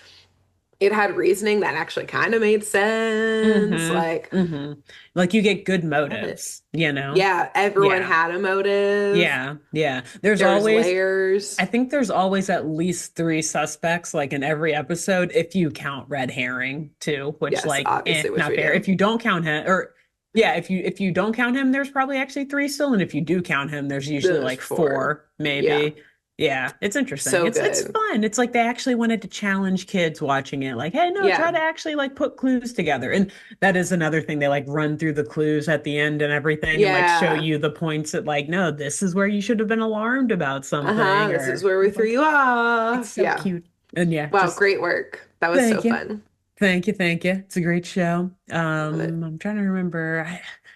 It had reasoning that actually kind of made sense.
Mm-hmm. Mm-hmm. Like you get good
Love it.
motives, you know?
Yeah, everyone
Yeah.
had a motive.
Yeah. Yeah. There's
There's
always
layers.
I think there's always at least three suspects, like in every episode, if you count Red Herring too, which
Yes,
like,
obviously, which
not
we
fair.
do.
If you don't count him, or yeah, if you don't count him, there's probably actually three still, and if you do count him, there's usually
There's
like
four.
four,
Yeah,
maybe. Yeah, it's interesting.
so
It's
good.
fun. It's like they actually wanted to challenge kids watching it, like, hey, no, try
Yeah.
to actually like put clues together. And that is another thing. They like run through the clues at the end and everything and like show
Yeah.
you the points that like, no, this is where you should have been alarmed about
Uh-huh.
something,
This is
or
where we threw
like,
you
it's
off.
so
Yeah.
cute. And yeah,
Wow,
just
great work. That was so
thank you.
fun.
Thank you, thank you. It's a great show.
Love it.
I'm trying to remember.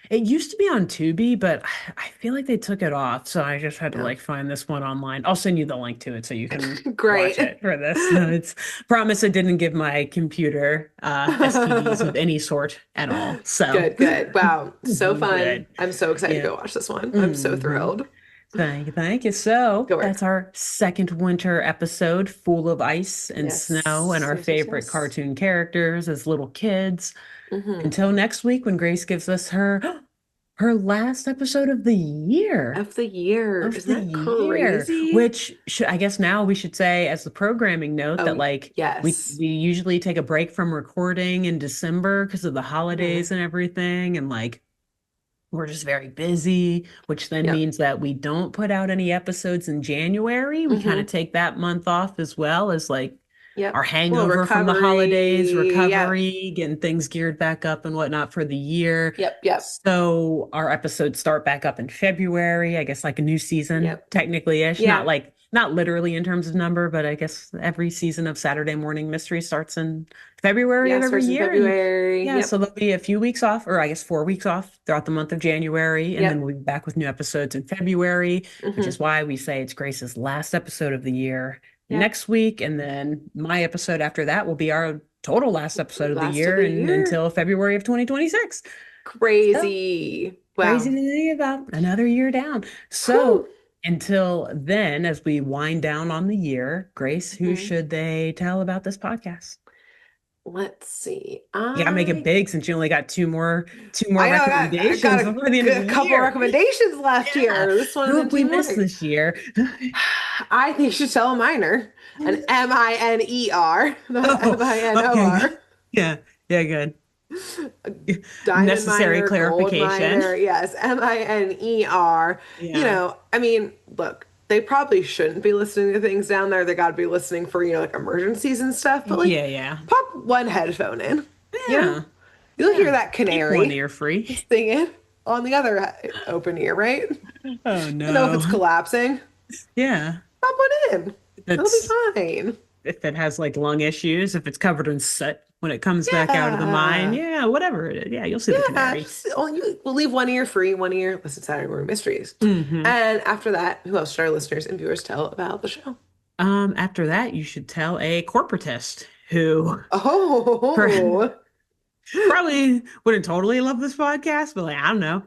It used to be on Tubi, but I feel like they took it off, so I just had to
Yeah.
like find this one online. I'll send you the link to it so you can watch
Great.
it for this. It's promise it didn't give my computer STDs of any sort at all. So
Good, good. Wow, so fun.
good.
I'm so excited to
Yeah.
go watch this one. I'm so
Hmm.
thrilled.
Thank you. So
Good work.
that's our second winter episode full of ice and snow and our favorite cartoon characters as little kids. Until next week when Grace gives us her last episode of the year.
Of the year.
Of
Isn't
the
that
year,
crazy?
which I guess now we should say as the programming note that like we usually take a break from recording in December because of the holidays and everything, and like we're just very busy, which then means that we don't put out any episodes in January. We kind of take that month off as well as like our hangover from the holidays, recovery, getting things geared back up and whatnot for the year.
Yep.
So our episodes start back up in February, I guess like a new season, technically-ish. Not literally in terms of number, but I guess every season of Saturday Morning Mystery starts in February of every year.
February.
So there'll be a few weeks off, or I guess 4 weeks off throughout the month of January. And then we'll be back with new episodes in February, which is why we say it's Grace's last episode of the year next week. And then my episode after that will be our total last episode of the year until February of 2026.
Crazy.
So, crazy to think about another year down. So until then, as we wind down on the year, Grace, who should they tell about this podcast?
Let's see.
You gotta make it big since you only got two more recommendations. I got
before the end of the couple year. Recommendations last year. This one
who we missed this year.
I think you should tell a minor. An MINER, not MINOR.
Okay. Yeah, good.
Diamond
necessary
minor,
clarification.
Minor, yes, MINER. You know, I mean, look, they probably shouldn't be listening to things down there. They got to be listening for, you know, like emergencies and stuff. But like, pop one headphone in. You know, you'll hear that canary.
Keep one ear free.
Singing on the other open ear, right?
Oh no!
You know if it's collapsing.
Yeah.
Pop one in. It'll be fine.
If it has like lung issues, if it's covered in soot when it comes back out of the mine, whatever it is. Yeah, you'll see the canary.
We'll leave one ear free, one ear listen to Saturday Morning Mysteries. And after that, who else should our listeners and viewers tell about the show?
After that, you should tell a corporatist who probably wouldn't totally love this podcast, but like, I don't know.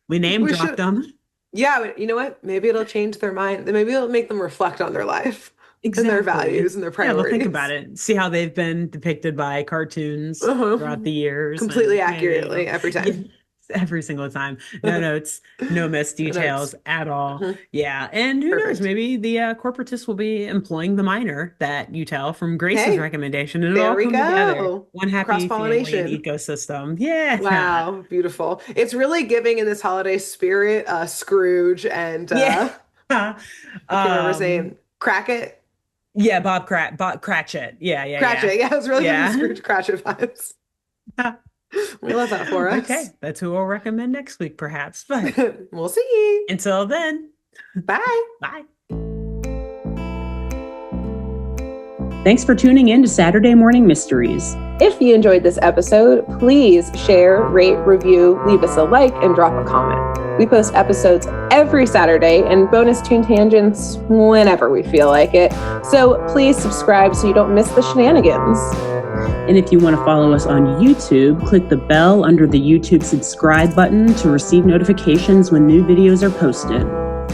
We dropped them. Yeah, but you know what? Maybe it'll change their mind. Maybe it'll make them reflect on their life. Exactly. And their values and their priorities. Yeah, they'll think about it. See how they've been depicted by cartoons throughout the years.
Completely accurately every time.
Every single time. No notes, no missed details at all. Yeah. And who knows? Maybe the corporatist will be employing the minor that you tell from Grace's recommendation. And it'll all come together. One happy family ecosystem. Yeah.
Wow. Beautiful. It's really giving in this holiday spirit, Scrooge and I can't remember his name. Crackit.
Yeah, Bob Cratchit. Yeah.
Cratchit. Yeah, it was really good Scrooge Cratchit vibes. We love that for us.
Okay, that's who we'll recommend next week, perhaps. But
we'll see.
Until then,
bye.
Bye. Thanks for tuning in to Saturday Morning Mysteries.
If you enjoyed this episode, please share, rate, review, leave us a like, and drop a comment. We post episodes every Saturday and bonus tune tangents whenever we feel like it. So please subscribe so you don't miss the shenanigans.
And if you want to follow us on YouTube, click the bell under the YouTube subscribe button to receive notifications when new videos are posted.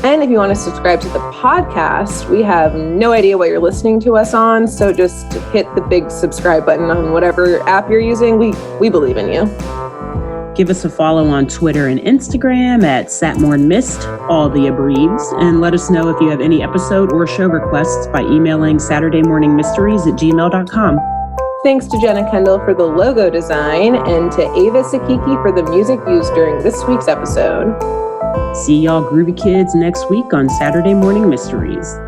And if you want to subscribe to the podcast, we have no idea what you're listening to us on, so just hit the big subscribe button on whatever app you're using. We believe in you.
Give us a follow on Twitter and Instagram at SatmornMist, all the abreves, and let us know if you have any episode or show requests by emailing SaturdayMorningMysteries@gmail.com.
Thanks to Jenna Kendall for the logo design and to Ava Sakiki for the music used during this week's episode.
See y'all groovy kids next week on Saturday Morning Mysteries.